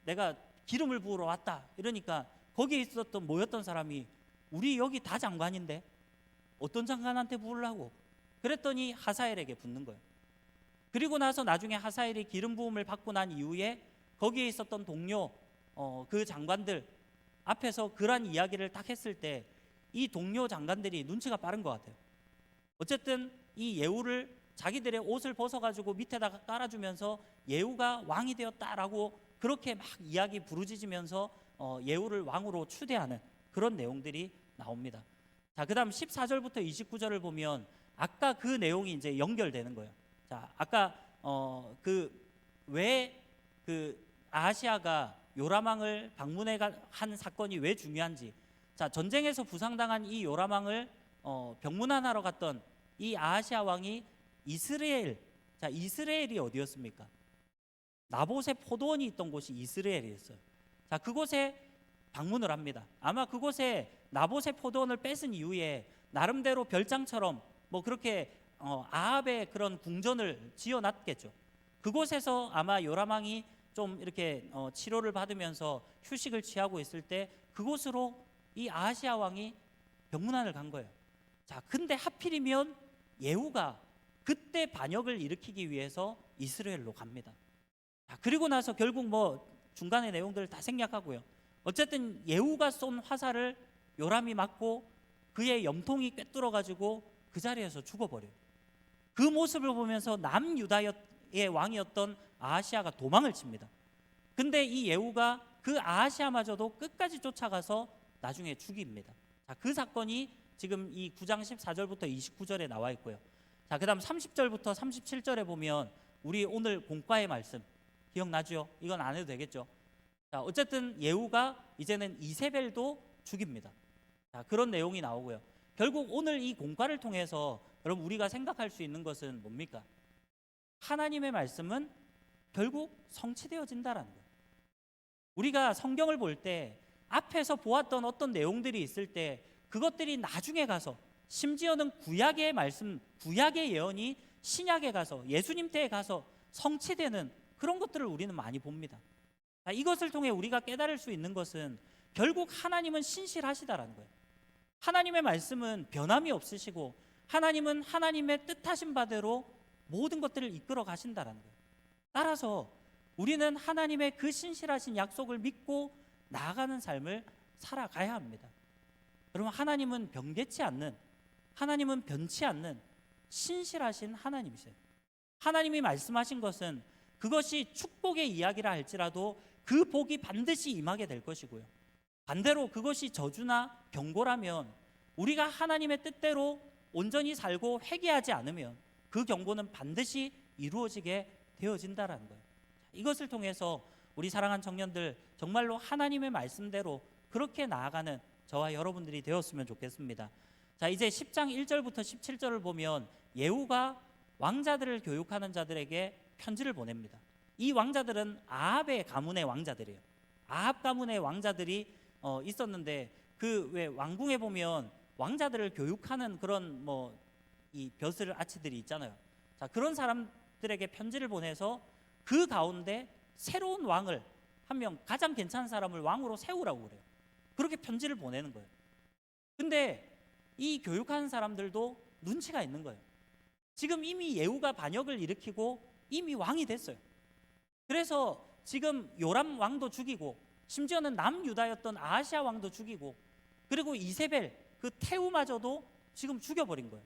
내가 기름을 부으러 왔다 이러니까 거기에 모였던 사람이 우리 여기 다 장관인데 어떤 장관한테 부으려고? 그랬더니 하사엘에게 붙는 거예요. 그리고 나서 나중에 하사엘이 기름 부음을 받고 난 이후에 거기에 있었던 동료 그 장관들 앞에서 그러한 이야기를 딱 했을 때 이 동료 장관들이 눈치가 빠른 것 같아요. 어쨌든 이 예후를 자기들의 옷을 벗어가지고 밑에다가 깔아주면서 예후가 왕이 되었다라고 그렇게 막 이야기 부르짖으면서 예후를 왕으로 추대하는 그런 내용들이 나옵니다. 자, 그 다음 14절부터 29절을 보면 아까 그 내용이 이제 연결되는 거예요. 자, 아까 왜 아하시아가 요람 왕을 방문해 한 사건이 왜 중요한지. 자, 전쟁에서 부상당한 이 요람 왕을 병문안하러 갔던 이 아하시아 왕이 이스라엘이 어디였습니까? 나봇의 포도원이 있던 곳이 이스라엘이었어요. 자, 그곳에 방문을 합니다. 아마 그곳에 나봇의 포도원을 뺏은 이후에 나름대로 별장처럼 뭐 그렇게 아합의 그런 궁전을 지어놨겠죠. 그곳에서 아마 요람 왕이 좀 이렇게 치료를 받으면서 휴식을 취하고 있을 때 그곳으로 이 아하시아 왕이 병문안을 간 거예요. 자, 근데 하필이면 예후가 그때 반역을 일으키기 위해서 이스라엘로 갑니다. 자, 그리고 나서 결국 뭐 중간의 내용들을 다 생략하고요. 어쨌든 예후가 쏜 화살을 요람이 맞고 그의 염통이 꿰뚫어 가지고 그 자리에서 죽어버려요. 그 모습을 보면서 남유다의 왕이었던 아하시아가 도망을 칩니다. 근데 이 예후가 그 아하시아마저도 끝까지 쫓아가서 나중에 죽입니다. 자, 그 사건이 지금 이 9장 14절부터 29절에 나와 있고요. 자, 그다음 30절부터 37절에 보면 우리 오늘 본과의 말씀 기억나죠? 이건 안 해도 되겠죠? 자, 어쨌든 예후가 이제는 이세벨도 죽입니다. 자, 그런 내용이 나오고요. 결국 오늘 이 공과를 통해서 여러분 우리가 생각할 수 있는 것은 뭡니까? 하나님의 말씀은 결국 성취되어진다라는 거예요. 우리가 성경을 볼 때 앞에서 보았던 어떤 내용들이 있을 때 그것들이 나중에 가서 심지어는 구약의 말씀, 구약의 예언이 신약에 가서 예수님 때에 가서 성취되는 그런 것들을 우리는 많이 봅니다. 자, 이것을 통해 우리가 깨달을 수 있는 것은 결국 하나님은 신실하시다라는 거예요. 하나님의 말씀은 변함이 없으시고 하나님은 하나님의 뜻하신 바대로 모든 것들을 이끌어 가신다라는 거예요. 따라서 우리는 하나님의 그 신실하신 약속을 믿고 나아가는 삶을 살아가야 합니다. 여러분, 하나님은 변개치 않는, 하나님은 변치 않는 신실하신 하나님이세요. 하나님이 말씀하신 것은 그것이 축복의 이야기라 할지라도 그 복이 반드시 임하게 될 것이고요. 반대로 그것이 저주나 경고라면 우리가 하나님의 뜻대로 온전히 살고 회개하지 않으면 그 경고는 반드시 이루어지게 되어진다라는 거예요. 이것을 통해서 우리 사랑하는 청년들 정말로 하나님의 말씀대로 그렇게 나아가는 저와 여러분들이 되었으면 좋겠습니다. 자, 이제 10장 1절부터 17절을 보면 예후가 왕자들을 교육하는 자들에게 편지를 보냅니다. 이 왕자들은 아합의 가문의 왕자들이에요. 아합 가문의 왕자들이 있었는데 그 왜 왕궁에 보면 왕자들을 교육하는 그런 이 벼슬 아치들이 있잖아요. 자, 그런 사람들에게 편지를 보내서 그 가운데 새로운 왕을 한 명, 가장 괜찮은 사람을 왕으로 세우라고 그래요. 그렇게 편지를 보내는 거예요. 근데 이 교육하는 사람들도 눈치가 있는 거예요. 지금 이미 예후가 반역을 일으키고 이미 왕이 됐어요. 그래서 지금 요람 왕도 죽이고 심지어는 남유다였던 아하시아 왕도 죽이고 그리고 이세벨 그 태우마저도 지금 죽여버린 거예요.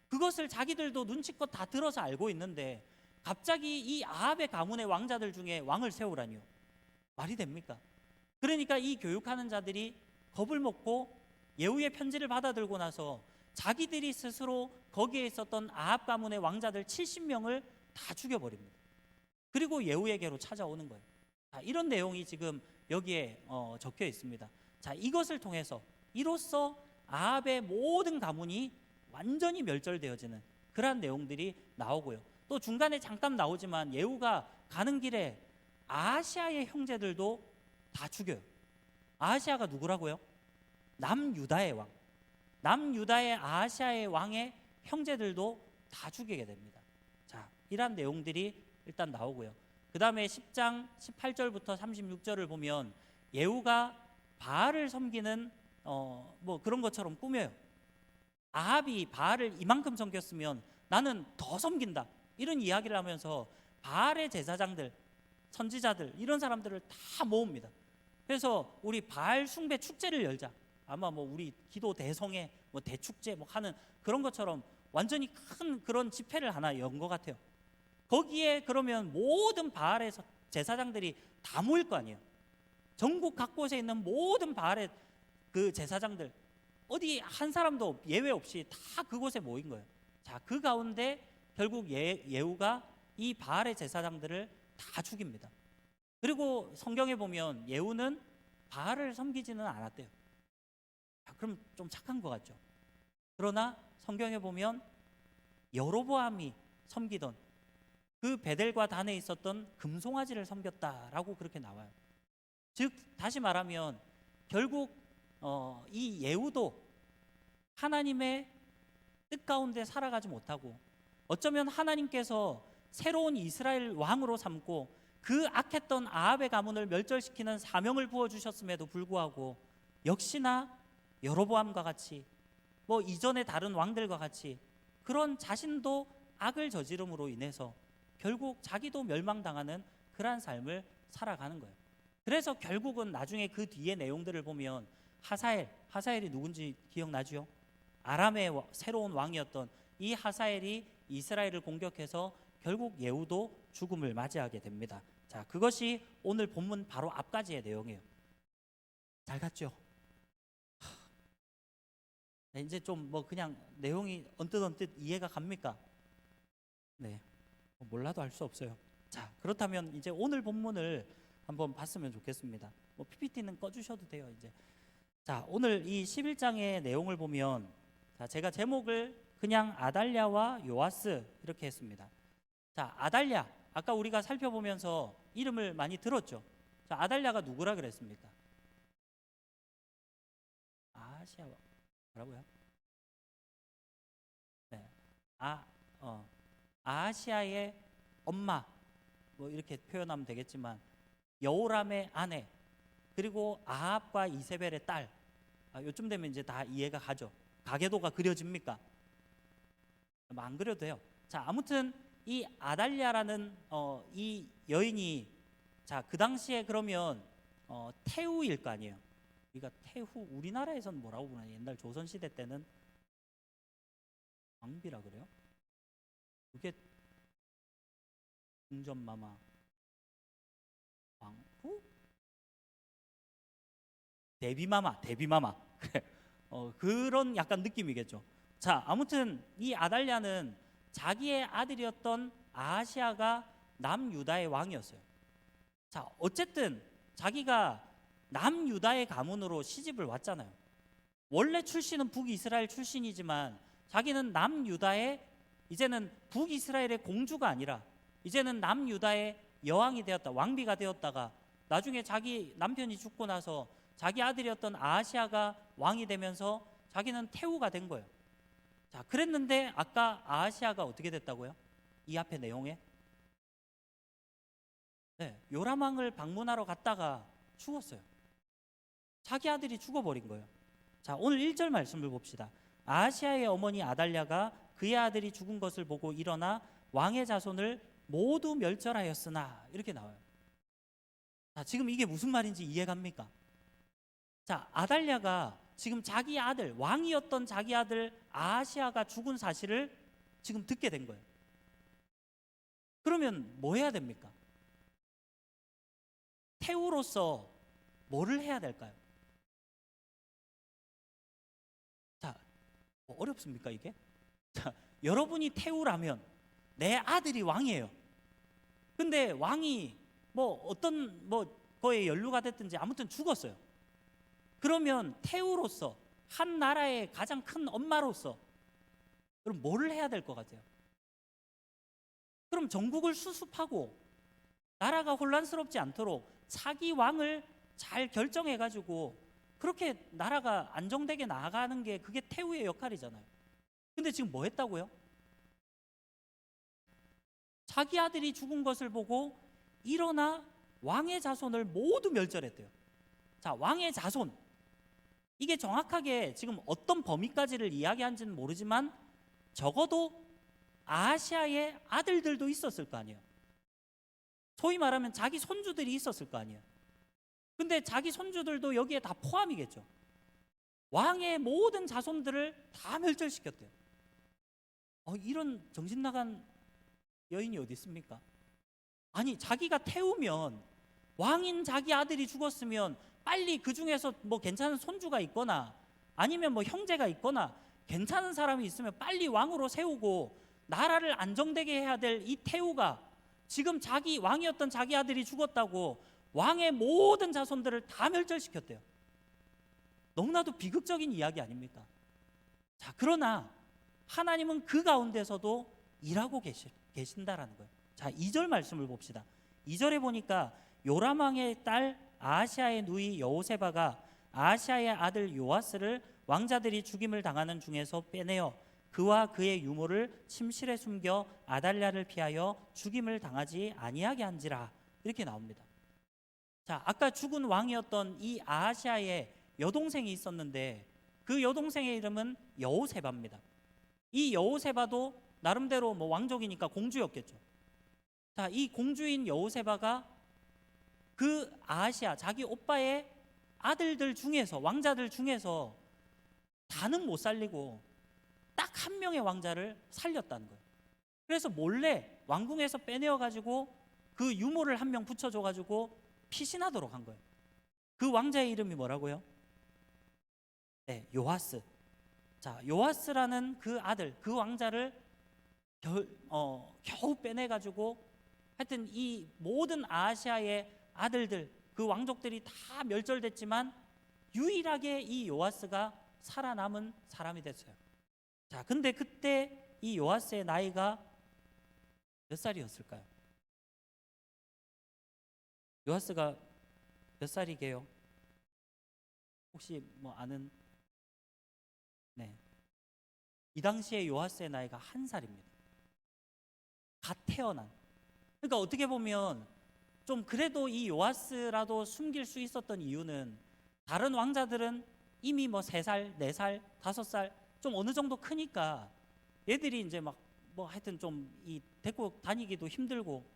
그것을 자기들도 눈치껏 다 들어서 알고 있는데 갑자기 이 아합의 가문의 왕자들 중에 왕을 세우라니요. 말이 됩니까? 그러니까 이 교육하는 자들이 겁을 먹고 예후의 편지를 받아들고 나서 자기들이 스스로 거기에 있었던 아합 가문의 왕자들 70명을 다 죽여버립니다. 그리고 예후에게로 찾아오는 거예요. 자, 이런 내용이 지금 여기에 적혀 있습니다. 자, 이것을 통해서 이로써 아합의 모든 가문이 완전히 멸절되어지는 그러한 내용들이 나오고요. 또 중간에 잠깐 나오지만 예후가 가는 길에 아하시아의 형제들도 다 죽여요. 아하시아가 누구라고요? 남유다의 왕. 남유다의 아하시아의 왕의 형제들도 다 죽이게 됩니다. 자, 이러한 내용들이 일단 나오고요. 그 다음에 10장 18절부터 36절을 보면 예후가 바알을 섬기는 그런 것처럼 꾸며요. 아합이 바알을 이만큼 섬겼으면 나는 더 섬긴다, 이런 이야기를 하면서 바알의 제사장들, 선지자들 이런 사람들을 다 모읍니다. 그래서 우리 바알 숭배 축제를 열자. 아마 우리 기도 대성회 대축제 하는 그런 것처럼 완전히 큰 그런 집회를 하나 연 것 같아요. 거기에 그러면 모든 바알의 제사장들이 다 모일 거 아니에요. 전국 각곳에 있는 모든 바알의 그 제사장들 어디 한 사람도 예외 없이 다 그곳에 모인 거예요. 자, 그 가운데 결국 예후가 이 바알의 제사장들을 다 죽입니다. 그리고 성경에 보면 예후는 바알을 섬기지는 않았대요. 자, 그럼 좀 착한 것 같죠. 그러나 성경에 보면 여로보암이 섬기던 그 베델과 단에 있었던 금송아지를 섬겼다라고 그렇게 나와요. 즉 다시 말하면 결국 이 예후도 하나님의 뜻 가운데 살아가지 못하고 어쩌면 하나님께서 새로운 이스라엘 왕으로 삼고 그 악했던 아합의 가문을 멸절시키는 사명을 부어주셨음에도 불구하고 역시나 여로보암과 같이 이전의 다른 왕들과 같이 그런 자신도 악을 저지름으로 인해서 결국 자기도 멸망당하는 그러한 삶을 살아가는 거예요. 그래서 결국은 나중에 그 뒤에 내용들을 보면 하사엘이 누군지 기억나죠? 아람의 새로운 왕이었던 이 하사엘이 이스라엘을 공격해서 결국 예후도 죽음을 맞이하게 됩니다. 자, 그것이 오늘 본문 바로 앞까지의 내용이에요. 잘 갔죠? 네, 이제 좀 그냥 내용이 언뜻 이해가 갑니까? 네, 몰라도 알 수 없어요. 자, 그렇다면 이제 오늘 본문을 한번 봤으면 좋겠습니다. PPT는 꺼주셔도 돼요. 이제 자, 오늘 이 11장의 내용을 보면 자, 제가 제목을 그냥 아달랴와 요아스 이렇게 했습니다. 자, 아달랴 아까 우리가 살펴보면서 이름을 많이 들었죠. 자, 아달랴가 누구라 그랬습니까? 아시아 뭐라고요? 네, 아시아의 엄마 이렇게 표현하면 되겠지만 여호람의 아내 그리고 아합과 이세벨의 딸. 요쯤 되면 이제 다 이해가 가죠. 가계도가 그려집니까? 안 그려도 돼요. 자, 아무튼 이 아달랴라는 이 여인이 자, 그 당시에 그러면 태후일 거 아니에요. 우리가 태후, 우리나라에서는 뭐라고 부르나? 옛날 조선시대 때는 왕비라 그래요? 그게 궁전마마, 왕후, 데뷔마마, 데뷔마마. 그래. 그런 약간 느낌이겠죠. 자, 아무튼 이 아달랴는 자기의 아들이었던 아하시아가 남유다의 왕이었어요. 자, 어쨌든 자기가 남유다의 가문으로 시집을 왔잖아요. 원래 출신은 북이스라엘 출신이지만 자기는 남유다의, 이제는 북이스라엘의 공주가 아니라 이제는 남유다의 여왕이 되었다, 왕비가 되었다가 나중에 자기 남편이 죽고 나서 자기 아들이었던 아하시아가 왕이 되면서 자기는 태후가 된 거예요. 자, 그랬는데 아까 아하시아가 어떻게 됐다고요? 이 앞에 내용에 요람 왕을 방문하러 갔다가 죽었어요. 자기 아들이 죽어버린 거예요. 자, 오늘 1절 말씀을 봅시다. 아하시아의 어머니 아달랴가 그의 아들이 죽은 것을 보고 일어나 왕의 자손을 모두 멸절하였으나, 이렇게 나와요. 자, 지금 이게 무슨 말인지 이해갑니까? 자, 아달랴가 지금 자기 아들, 왕이었던 자기 아들 아하시아가 죽은 사실을 지금 듣게 된 거예요. 그러면 뭐 해야 됩니까? 태우로서 뭐를 해야 될까요? 자, 뭐 어렵습니까 이게? 자, 여러분이 태우라면 내 아들이 왕이에요. 근데 왕이 뭐 어떤 뭐 거에 연루가 됐든지 아무튼 죽었어요. 그러면 태우로서, 한 나라의 가장 큰 엄마로서 그럼 뭐를 해야 될 것 같아요? 그럼 전국을 수습하고 나라가 혼란스럽지 않도록 차기 왕을 잘 결정해 가지고 그렇게 나라가 안정되게 나아가는 게 그게 태후의 역할이잖아요. 근데 지금 뭐 했다고요? 자기 아들이 죽은 것을 보고 일어나 왕의 자손을 모두 멸절했대요. 자, 왕의 자손, 이게 정확하게 지금 어떤 범위까지를 이야기한지는 모르지만 적어도 아하시아의 아들들도 있었을 거 아니에요. 소위 말하면 자기 손주들이 있었을 거 아니에요. 근데 자기 손주들도 여기에 다 포함이겠죠. 왕의 모든 자손들을 다 멸절시켰대요. 이런 정신 나간 여인이 어디 있습니까? 아니, 자기가 태우면, 왕인 자기 아들이 죽었으면 빨리 그 중에서 뭐 괜찮은 손주가 있거나 아니면 뭐 형제가 있거나 괜찮은 사람이 있으면 빨리 왕으로 세우고 나라를 안정되게 해야 될 이 태후가 지금 자기 왕이었던 자기 아들이 죽었다고 왕의 모든 자손들을 다 멸절시켰대요. 너무나도 비극적인 이야기 아닙니까? 자, 그러나 하나님은 그 가운데서도 일하고 계신다라는 거예요. 자, 2절 말씀을 봅시다. 2절에 보니까 요람 왕의 딸 아하시아의 누이 여호세바가 아하시아의 아들 요아스를 왕자들이 죽임을 당하는 중에서 빼내어 그와 그의 유모를 침실에 숨겨 아달랴를 피하여 죽임을 당하지 아니하게 한지라, 이렇게 나옵니다. 자, 아까 죽은 왕이었던 이 아하시아의 여동생이 있었는데 그 여동생의 이름은 여호세바입니다. 이 여호세바도 나름대로 뭐 왕족이니까 공주였겠죠. 자, 이 공주인 여호세바가 그 아하시아, 자기 오빠의 아들들 중에서, 왕자들 중에서 다는 못 살리고 딱 한 명의 왕자를 살렸다는 거예요. 그래서 몰래 왕궁에서 빼내어 가지고 그 유모를 한 명 붙여줘 가지고 피신하도록 한 거예요. 그 왕자의 이름이 뭐라고요? 네, 요아스. 자, 요아스라는 그 아들, 그 왕자를 겨우 빼내 가지고 하여튼 이 모든 아시아의 아들들, 그 왕족들이 다 멸절됐지만 유일하게 이 요아스가 살아남은 사람이 됐어요. 자, 근데 그때 이 요아스의 나이가 몇 살이었을까요? 요아스가 몇 살이게요? 혹시 뭐 아는? 네. 이 당시에 요아스의 나이가 1살입니다. 갓 태어난. 그러니까 어떻게 보면 좀 그래도 이 요아스라도 숨길 수 있었던 이유는 다른 왕자들은 이미 뭐 3살, 4살, 5살 좀 어느 정도 크니까 얘들이 이제 막 뭐 하여튼 좀 이 데리고 다니기도 힘들고,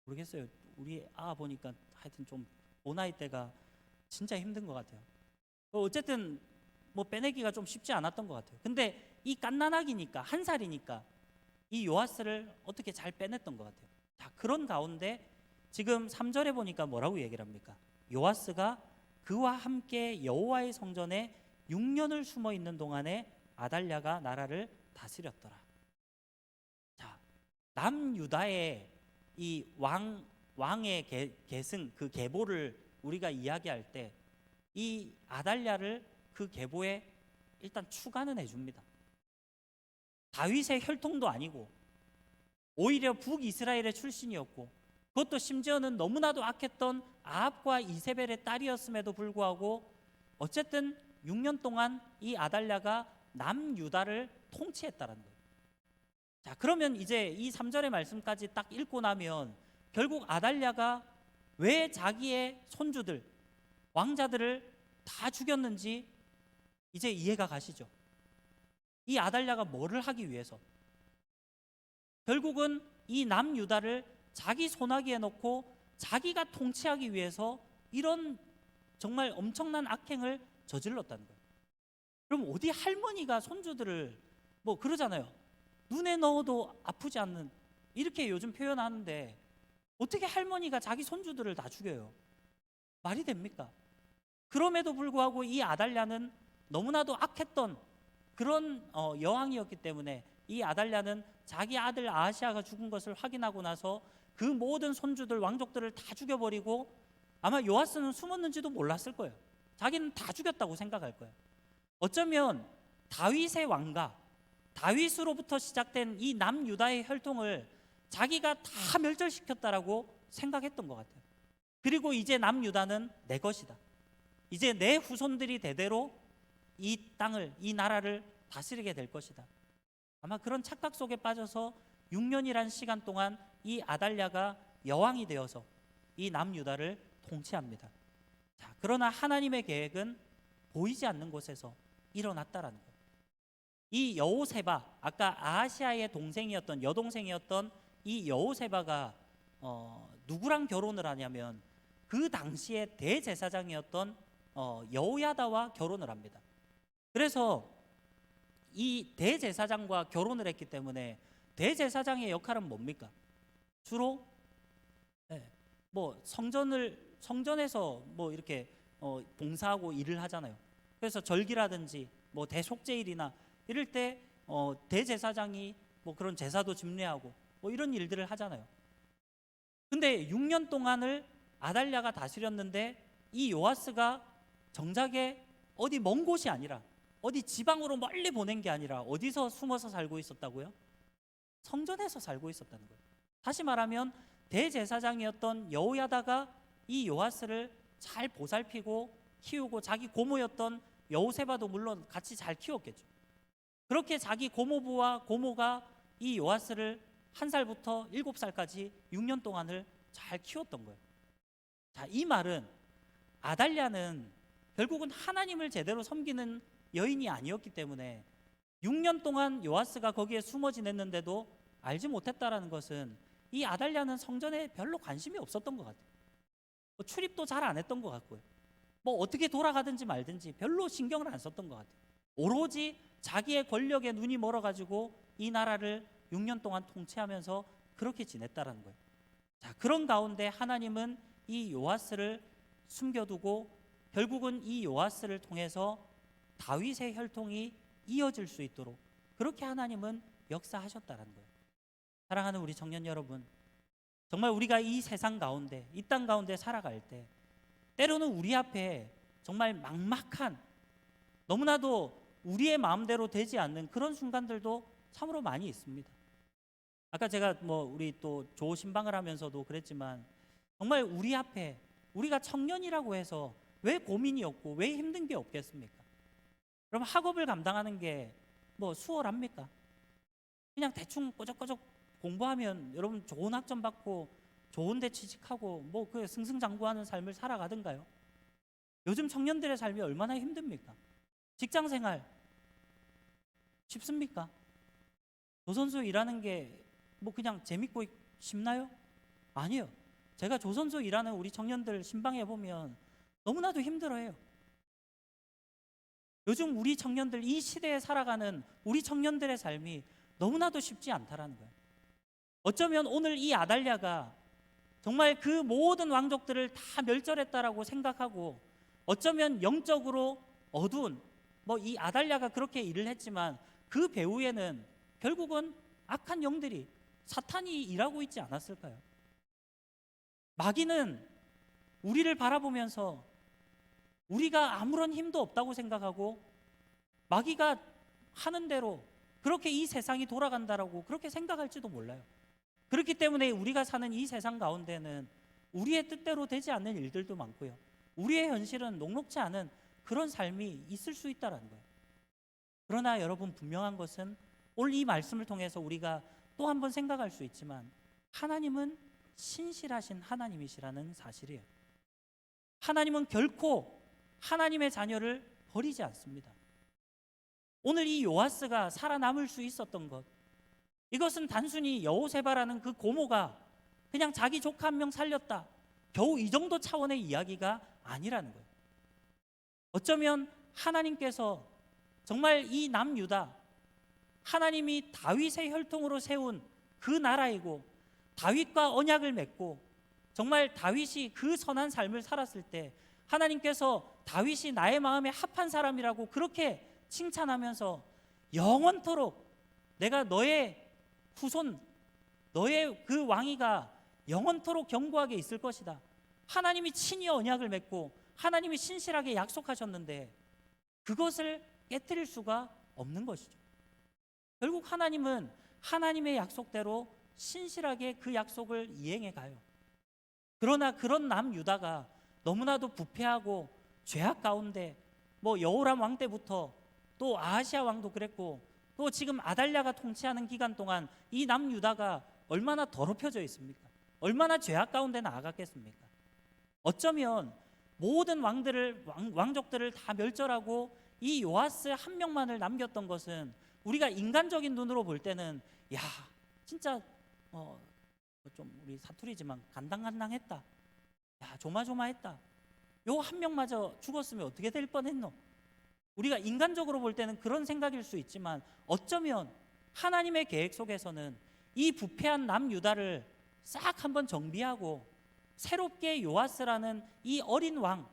모르겠어요. 우리 보니까 하여튼 좀 그 나이 때가 진짜 힘든 것 같아요. 어쨌든 뭐 빼내기가 좀 쉽지 않았던 것 같아요. 근데 이 갓난아기니까 1살이니까 이 요아스를 어떻게 잘 빼냈던 것 같아요. 자, 그런 가운데 지금 3절에 보니까 뭐라고 얘기를 합니까? 요아스가 그와 함께 여호와의 성전에 6년을 숨어 있는 동안에 아달랴가 나라를 다스렸더라. 자, 남유다의 이 왕의 계승, 그 계보를 우리가 이야기할 때 이 아달랴를 그 계보에 일단 추가는 해줍니다. 다윗의 혈통도 아니고 오히려 북이스라엘의 출신이었고, 그것도 심지어는 너무나도 악했던 아합과 이세벨의 딸이었음에도 불구하고 어쨌든 6년 동안 이 아달랴가 남유다를 통치했다는 거예요. 자, 그러면 이제 이 3절의 말씀까지 딱 읽고 나면 결국 아달랴가 왜 자기의 손주들, 왕자들을 다 죽였는지 이제 이해가 가시죠? 이 아달랴가 뭐를 하기 위해서? 결국은 이 남유다를 자기 손아귀에 넣고 자기가 통치하기 위해서 이런 정말 엄청난 악행을 저질렀다는 거예요. 그럼 어디 할머니가 손주들을 뭐 그러잖아요. 눈에 넣어도 아프지 않는, 이렇게 요즘 표현하는데 어떻게 할머니가 자기 손주들을 다 죽여요? 말이 됩니까? 그럼에도 불구하고 이 아달랴는 너무나도 악했던 그런 여왕이었기 때문에 이 아달랴는 자기 아들 아하시아가 죽은 것을 확인하고 나서 그 모든 손주들, 왕족들을 다 죽여버리고, 아마 요아스는 숨었는지도 몰랐을 거예요. 자기는 다 죽였다고 생각할 거예요. 어쩌면 다윗의 왕가, 다윗으로부터 시작된 이 남유다의 혈통을 자기가 다 멸절시켰다라고 생각했던 것 같아요. 그리고 이제 남유다는 내 것이다. 이제 내 후손들이 대대로 이 땅을, 이 나라를 다스리게 될 것이다. 아마 그런 착각 속에 빠져서 6년이란 시간 동안 이 아달랴가 여왕이 되어서 이 남유다를 통치합니다. 자, 그러나 하나님의 계획은 보이지 않는 곳에서 일어났다라는 거예요. 이 여호세바, 아까 아하시아의 동생이었던, 여동생이었던 이 여호세바가 누구랑 결혼을 하냐면 그 당시에 대제사장이었던 여호야다와 결혼을 합니다. 그래서 이 대제사장과 결혼을 했기 때문에 대제사장의 역할은 뭡니까? 주로 뭐 성전에서 뭐 이렇게 봉사하고 일을 하잖아요. 그래서 절기라든지 뭐 대속제일이나 이럴 때 대제사장이 뭐 그런 제사도 집례하고 뭐 이런 일들을 하잖아요. 근데 6년 동안을 아달랴가 다스렸는데 이 요아스가 정작에 어디 먼 곳이 아니라, 어디 지방으로 멀리 보낸 게 아니라 어디서 숨어서 살고 있었다고요? 성전에서 살고 있었다는 거예요. 다시 말하면 대제사장이었던 여호야다가 이 요아스를 잘 보살피고 키우고, 자기 고모였던 여호세바도 물론 같이 잘 키웠겠죠. 그렇게 자기 고모부와 고모가 이 요아스를 1살부터 7살까지 6년 동안을 잘 키웠던 거예요. 자, 이 말은 아달랴는 결국은 하나님을 제대로 섬기는 여인이 아니었기 때문에 6년 동안 요아스가 거기에 숨어 지냈는데도 알지 못했다라는 것은 이 아달랴는 성전에 별로 관심이 없었던 것 같아요. 뭐 출입도 잘 안 했던 것 같고요. 뭐 어떻게 돌아가든지 말든지 별로 신경을 안 썼던 것 같아요. 오로지 자기의 권력에 눈이 멀어가지고 이 나라를 6년 동안 통치하면서 그렇게 지냈다라는 거예요. 자, 그런 가운데 하나님은 이 요아스를 숨겨두고 결국은 이 요아스를 통해서 다윗의 혈통이 이어질 수 있도록 그렇게 하나님은 역사하셨다라는 거예요. 사랑하는 우리 청년 여러분, 정말 우리가 이 세상 가운데, 이 땅 가운데 살아갈 때 때로는 우리 앞에 정말 막막한, 너무나도 우리의 마음대로 되지 않는 그런 순간들도 참으로 많이 있습니다. 아까 제가 뭐 우리 또 조신방을 하면서도 그랬지만 정말 우리 앞에 우리가 청년이라고 해서 왜 고민이 없고 왜 힘든 게 없겠습니까? 그럼 학업을 감당하는 게 뭐 수월합니까? 그냥 대충 꼬적꼬적 공부하면 여러분 좋은 학점 받고 좋은 데 취직하고 뭐 그 승승장구하는 삶을 살아가든가요? 요즘 청년들의 삶이 얼마나 힘듭니까? 직장 생활 쉽습니까? 조선소 일하는 게 뭐 그냥 재밌고 쉽나요? 아니요. 제가 조선소 일하는 우리 청년들 신방에 보면 너무나도 힘들어해요. 요즘 우리 청년들, 이 시대에 살아가는 우리 청년들의 삶이 너무나도 쉽지 않다라는 거예요. 어쩌면 오늘 이 아달랴가 정말 그 모든 왕족들을 다 멸절했다라고 생각하고, 어쩌면 영적으로 어두운 이 아달랴가 그렇게 일을 했지만 그 배후에는 결국은 악한 영들이, 사탄이 일하고 있지 않았을까요? 마귀는 우리를 바라보면서 우리가 아무런 힘도 없다고 생각하고 마귀가 하는 대로 그렇게 이 세상이 돌아간다라고 그렇게 생각할지도 몰라요. 그렇기 때문에 우리가 사는 이 세상 가운데는 우리의 뜻대로 되지 않는 일들도 많고요, 우리의 현실은 녹록지 않은 그런 삶이 있을 수 있다는 거예요. 그러나 여러분, 분명한 것은 오늘 이 말씀을 통해서 우리가 또 한 번 생각할 수 있지만 하나님은 신실하신 하나님이시라는 사실이에요. 하나님은 결코 하나님의 자녀를 버리지 않습니다. 오늘 이 요아스가 살아남을 수 있었던 것, 이것은 단순히 여호세바라는 그 고모가 그냥 자기 조카 한 명 살렸다, 겨우 이 정도 차원의 이야기가 아니라는 거예요. 어쩌면 하나님께서 정말 이 남유다, 하나님이 다윗의 혈통으로 세운 그 나라이고 다윗과 언약을 맺고 정말 다윗이 그 선한 삶을 살았을 때 하나님께서 다윗이 나의 마음에 합한 사람이라고 그렇게 칭찬하면서 영원토록 내가 너의 후손, 너의 그 왕위가 영원토록 견고하게 있을 것이다, 하나님이 친히 언약을 맺고 하나님이 신실하게 약속하셨는데 그것을 깨뜨릴 수가 없는 것이죠. 결국 하나님은 하나님의 약속대로 신실하게 그 약속을 이행해 가요. 그러나 그런 남유다가 너무나도 부패하고 죄악 가운데 여호람 왕 때부터 또 아하시아 왕도 그랬고 또 지금 아달랴가 통치하는 기간 동안 이 남유다가 얼마나 더럽혀져 있습니까? 얼마나 죄악 가운데 나아갔겠습니까? 어쩌면 모든 왕족들을 다 멸절하고 이 요아스 한 명만을 남겼던 것은 우리가 인간적인 눈으로 볼 때는 야, 진짜 좀 우리 사투리지만 간당간당했다, 야, 조마조마했다, 요 한 명마저 죽었으면 어떻게 될 뻔했노, 우리가 인간적으로 볼 때는 그런 생각일 수 있지만 어쩌면 하나님의 계획 속에서는 이 부패한 남유다를 싹 한번 정비하고 새롭게 요아스라는 이 어린 왕,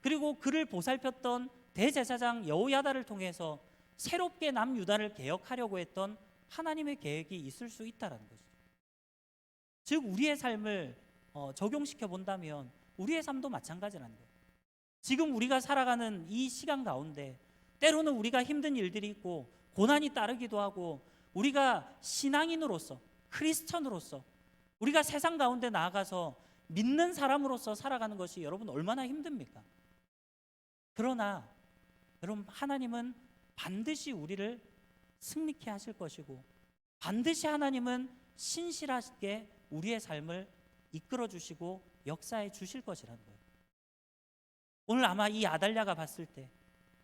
그리고 그를 보살폈던 대제사장 여호야다를 통해서 새롭게 남유다를 개혁하려고 했던 하나님의 계획이 있을 수 있다는 것이죠. 즉 우리의 삶을 적용시켜 본다면 우리의 삶도 마찬가지라는 거예요. 지금 우리가 살아가는 이 시간 가운데 때로는 우리가 힘든 일들이 있고 고난이 따르기도 하고, 우리가 신앙인으로서, 크리스천으로서 우리가 세상 가운데 나아가서 믿는 사람으로서 살아가는 것이 여러분 얼마나 힘듭니까? 그러나 여러분, 하나님은 반드시 우리를 승리케 하실 것이고 반드시 하나님은 신실하게 우리의 삶을 이끌어 주시고 역사해 주실 것이라는 거예요. 오늘 아마 이 아달랴가 봤을 때,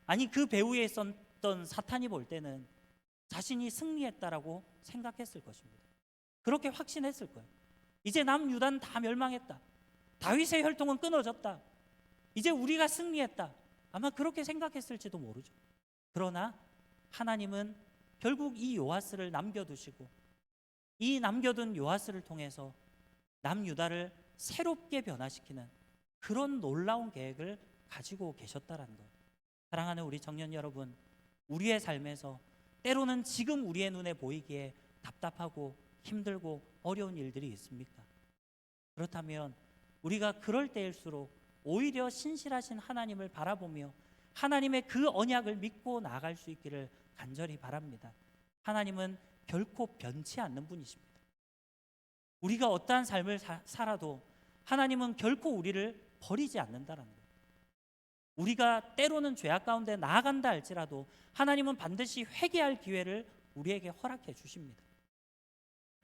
아니 그 배후에 있었던 사탄이 볼 때는 자신이 승리했다라고 생각했을 것입니다. 그렇게 확신했을 거예요. 이제 남유다는 다 멸망했다, 다윗의 혈통은 끊어졌다, 이제 우리가 승리했다, 아마 그렇게 생각했을지도 모르죠. 그러나 하나님은 결국 이 요아스를 남겨두시고 이 남겨둔 요아스를 통해서 남유다를 새롭게 변화시키는 그런 놀라운 계획을 가지고 계셨다라는 거예요. 사랑하는 우리 청년 여러분, 우리의 삶에서 때로는 지금 우리의 눈에 보이기에 답답하고 힘들고 어려운 일들이 있습니까? 그렇다면 우리가 그럴 때일수록 오히려 신실하신 하나님을 바라보며 하나님의 그 언약을 믿고 나아갈 수 있기를 간절히 바랍니다. 하나님은 결코 변치 않는 분이십니다. 우리가 어떠한 삶을 살아도 하나님은 결코 우리를 버리지 않는다는 거예요. 우리가 때로는 죄악 가운데 나아간다 할지라도 하나님은 반드시 회개할 기회를 우리에게 허락해 주십니다.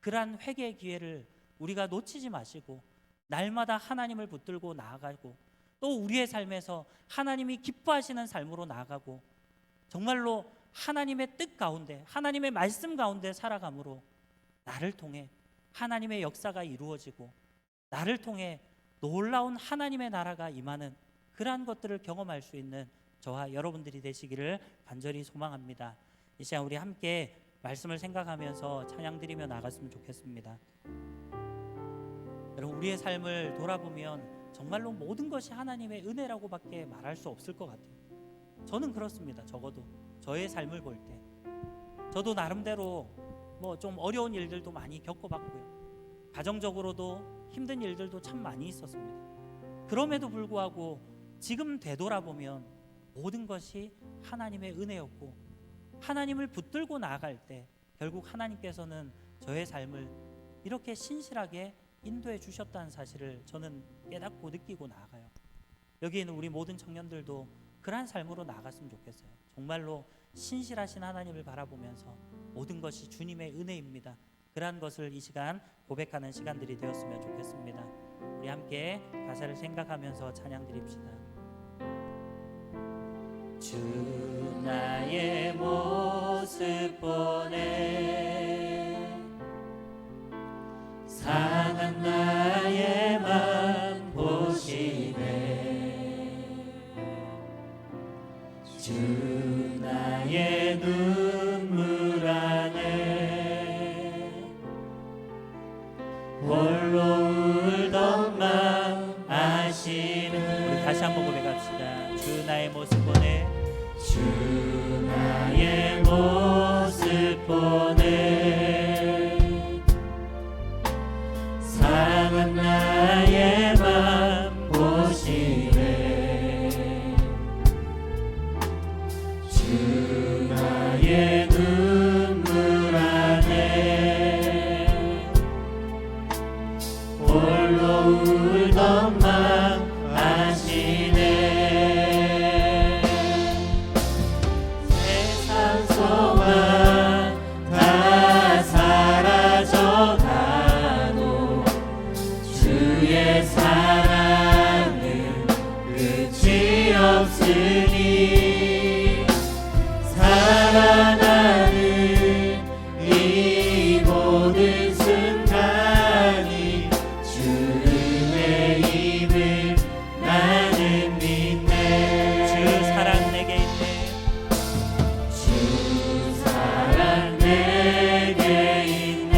그러한 회개의 기회를 우리가 놓치지 마시고 날마다 하나님을 붙들고 나아가고 또 우리의 삶에서 하나님이 기뻐하시는 삶으로 나아가고 정말로 하나님의 뜻 가운데, 하나님의 말씀 가운데 살아감으로 나를 통해 하나님의 역사가 이루어지고 나를 통해 놀라운 하나님의 나라가 임하는 그러한 것들을 경험할 수 있는 저와 여러분들이 되시기를 간절히 소망합니다. 이 시간 우리 함께 말씀을 생각하면서 찬양 드리며 나갔으면 좋겠습니다. 여러분, 우리의 삶을 돌아보면 정말로 모든 것이 하나님의 은혜라고밖에 말할 수 없을 것 같아요. 저는 그렇습니다. 적어도 저의 삶을 볼 때 저도 나름대로 뭐 좀 어려운 일들도 많이 겪어봤고요. 가정적으로도 힘든 일들도 참 많이 있었습니다. 그럼에도 불구하고 지금 되돌아보면 모든 것이 하나님의 은혜였고, 하나님을 붙들고 나아갈 때 결국 하나님께서는 저의 삶을 이렇게 신실하게 인도해 주셨다는 사실을 저는 깨닫고 느끼고 나아가요. 여기 있는 우리 모든 청년들도 그러한 삶으로 나아갔으면 좋겠어요. 정말로 신실하신 하나님을 바라보면서 모든 것이 주님의 은혜입니다. 그러한 것을 이 시간 고백하는 시간들이 되었으면 좋겠습니다. 우리 함께 가사를 생각하면서 찬양 드립시다. 주 나의 모습 보내 상한 나의 맘 보시네 주 나의 눈물 안에 홀로 울던 맘 아시는 우리 다시 한번 고백합시다. 주 나의 모습 보내 주 나의 모습 보내 상한 나의 맘 보시네 주 나의 눈물 안에 홀로 울던 맘 아시네 세상 소망 다 사라져가도 주의 사랑은 끝이 없으니 살아가는 이 모든 순간이 주의 힘을 나는 믿네 주 사랑 내게 있네 주 사랑 내게 있네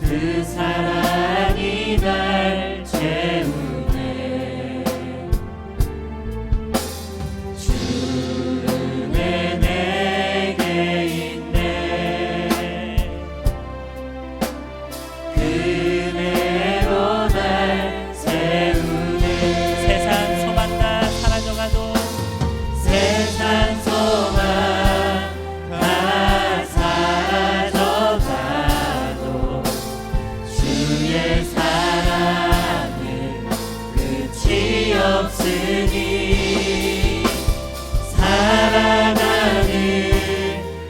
그 사랑이 날 채우네 주 은혜 내게 있네 그 은혜로 날 세우네 세상 소망 다 사라져가도 세상 소망 다 사라져가도 주의 사랑은 끝이 없으니 살아가는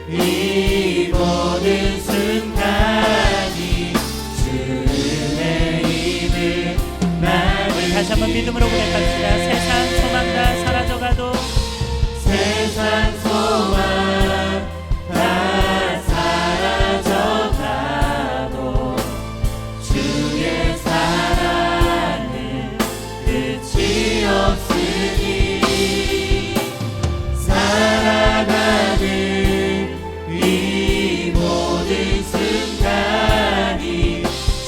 이 모든 순간이 주의 힘을 나는 다시 한번 믿음으로 고백합시다. 세상 소망 다 사라져가도 세상 소망 다 사라져가도 주의 사랑은 끝이 없으니 살아가는 이 모든 순간이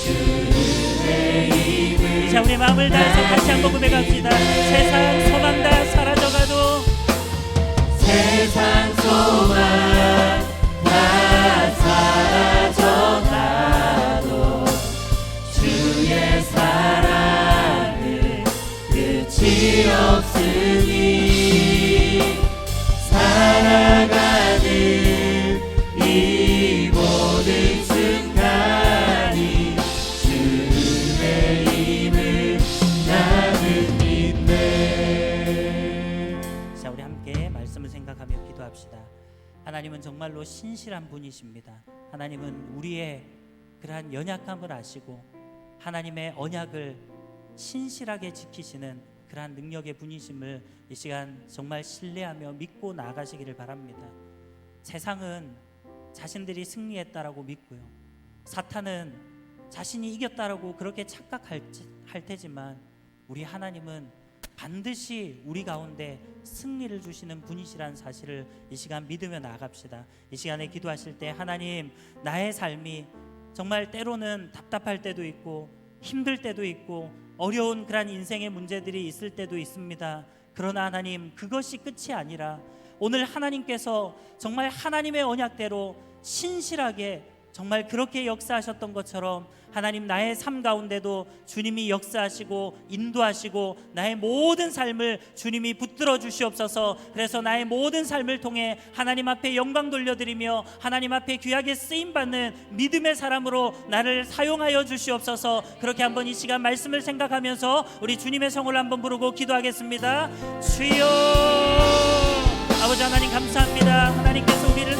주의 힘을 자, 우리 마음을 다해서 다시 한번 고백합시다. 세상 소망 다 사라져가도 세상 소망 다 사라져가도 주의 사랑은 끝이 없으니 살아가는 이 모든 순간이 주의 힘을 나는 믿네. 자, 우리 함께 말씀을 생각하며 기도합시다. 하나님은 정말로 신실한 분이십니다. 하나님은 우리의 그러한 연약함을 아시고 하나님의 언약을 신실하게 지키시는 그러한 능력의 분이심을 이 시간 정말 신뢰하며 믿고 나아가시기를 바랍니다. 세상은 자신들이 승리했다라고 믿고요, 사탄은 자신이 이겼다라고 그렇게 착각할 테지만 우리 하나님은 반드시 우리 가운데 승리를 주시는 분이시라는 사실을 이 시간 믿으며 나아갑시다. 이 시간에 기도하실 때 하나님, 나의 삶이 정말 때로는 답답할 때도 있고 힘들 때도 있고 어려운 그런 인생의 문제들이 있을 때도 있습니다. 그러나 하나님, 그것이 끝이 아니라 오늘 하나님께서 정말 하나님의 언약대로 신실하게 정말 그렇게 역사하셨던 것처럼 하나님, 나의 삶 가운데도 주님이 역사하시고 인도하시고 나의 모든 삶을 주님이 붙들어 주시옵소서. 그래서 나의 모든 삶을 통해 하나님 앞에 영광 돌려드리며 하나님 앞에 귀하게 쓰임받는 믿음의 사람으로 나를 사용하여 주시옵소서. 그렇게 한번 이 시간 말씀을 생각하면서 우리 주님의 성을 한번 부르고 기도하겠습니다. 주여, 아버지 하나님 감사합니다. 하나님께서 우리를